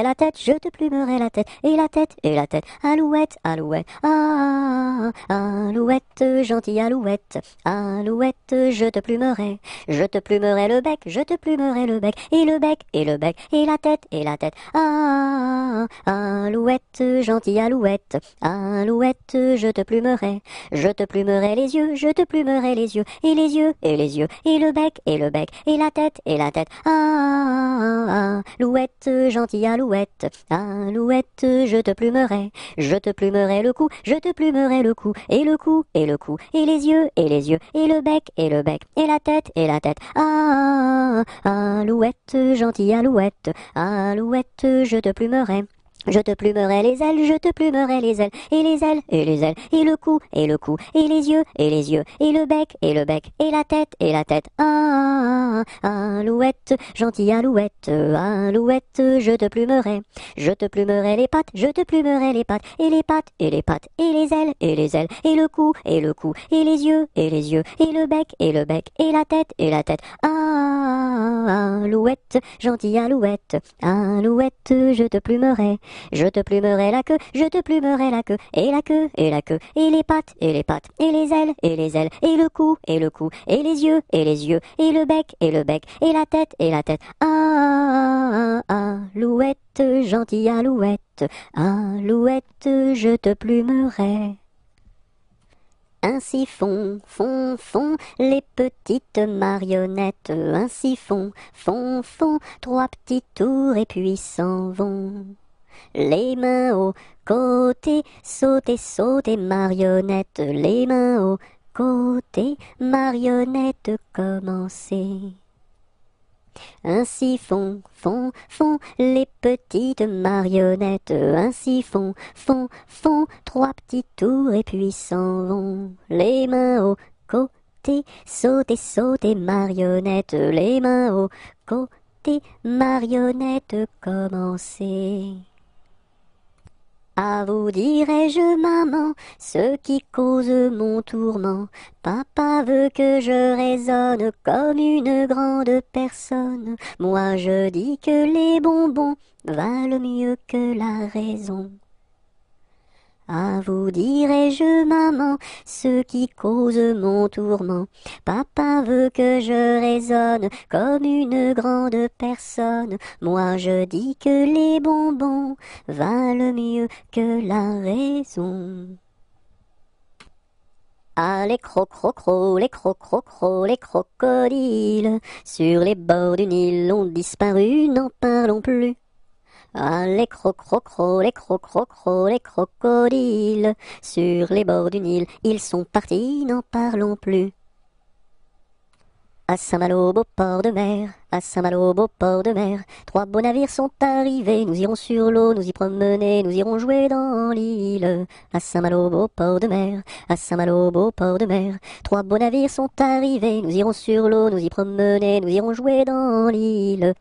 la tête, je te plumerai la tête, et la tête, et la tête, alouette, alouette, ah, alouette, gentille alouette, alouette, je te plumerai le bec, je te plumerai le bec, et le bec, et le bec, et la tête, ah, alouette, gentille alouette, alouette, je te plumerai les yeux, je te plumerai les yeux, et les yeux, et les yeux, et le bec, et le bec, et la tête, ah, alouette, gentille alouette, alouette, je te plumerai le cou, je te plumerai le cou, et le cou, et le cou, et les yeux, et les yeux, et le bec, et la tête, ah, alouette, gentille alouette, alouette, je te plumerai les ailes, je te plumerai les ailes, et les ailes, et les ailes, et le cou, et le cou, et les yeux, et les yeux, et le bec, et la tête, ah, alouette, gentille alouette, alouette, je te plumerai les pattes, je te plumerai les pattes, et les pattes, et les pattes, et les ailes, et les ailes, et le cou, et le cou, et les yeux, et les yeux, et le bec, et la tête, ah, alouette, gentille alouette, alouette, je te plumerai la queue, je te plumerai la queue, et la queue, et la queue, et les pattes, et les pattes, et les ailes, et les ailes, et le cou, et le cou, et les yeux, et les yeux, et le bec, et la tête, ah, Alouette, gentille alouette, alouette, je te plumerai. Ainsi font, font, font les petites marionnettes, ainsi font, font, font, trois petits tours et puis s'en vont. Les mains aux côtés, sautez, sautez, marionnettes, les mains aux côtés, marionnettes, commencez. Ainsi font, font, font les petites marionnettes, ainsi font, font, font, trois petits tours et puis s'en vont. Les mains aux côtés, sautez, sautez, marionnettes, les mains aux côtés, marionnettes, commencez. À vous dirai-je, maman, ce qui cause mon tourment. Papa veut que je raisonne comme une grande personne. Moi je dis que les bonbons valent mieux que la raison. À vous dirai-je, maman, ce qui cause mon tourment. Papa veut que je raisonne comme une grande personne. Moi je dis que les bonbons valent mieux que la raison. Ah, les crocrocros, les crocrocros, les crocodiles, sur les bords du Nil ont disparu, n'en parlons plus. Ah, les crocrocros, les crocrocros, les crocodiles, sur les bords du Nil, ils sont partis, n'en parlons plus. À Saint-Malo, beau port de mer, à Saint-Malo, beau port de mer, trois beaux navires sont arrivés, nous irons sur l'eau, nous y promener, nous irons jouer dans l'île. À Saint-Malo, beau port de mer, à Saint-Malo, beau port de mer, trois beaux navires sont arrivés, nous irons sur l'eau, nous y promener, nous irons jouer dans l'île.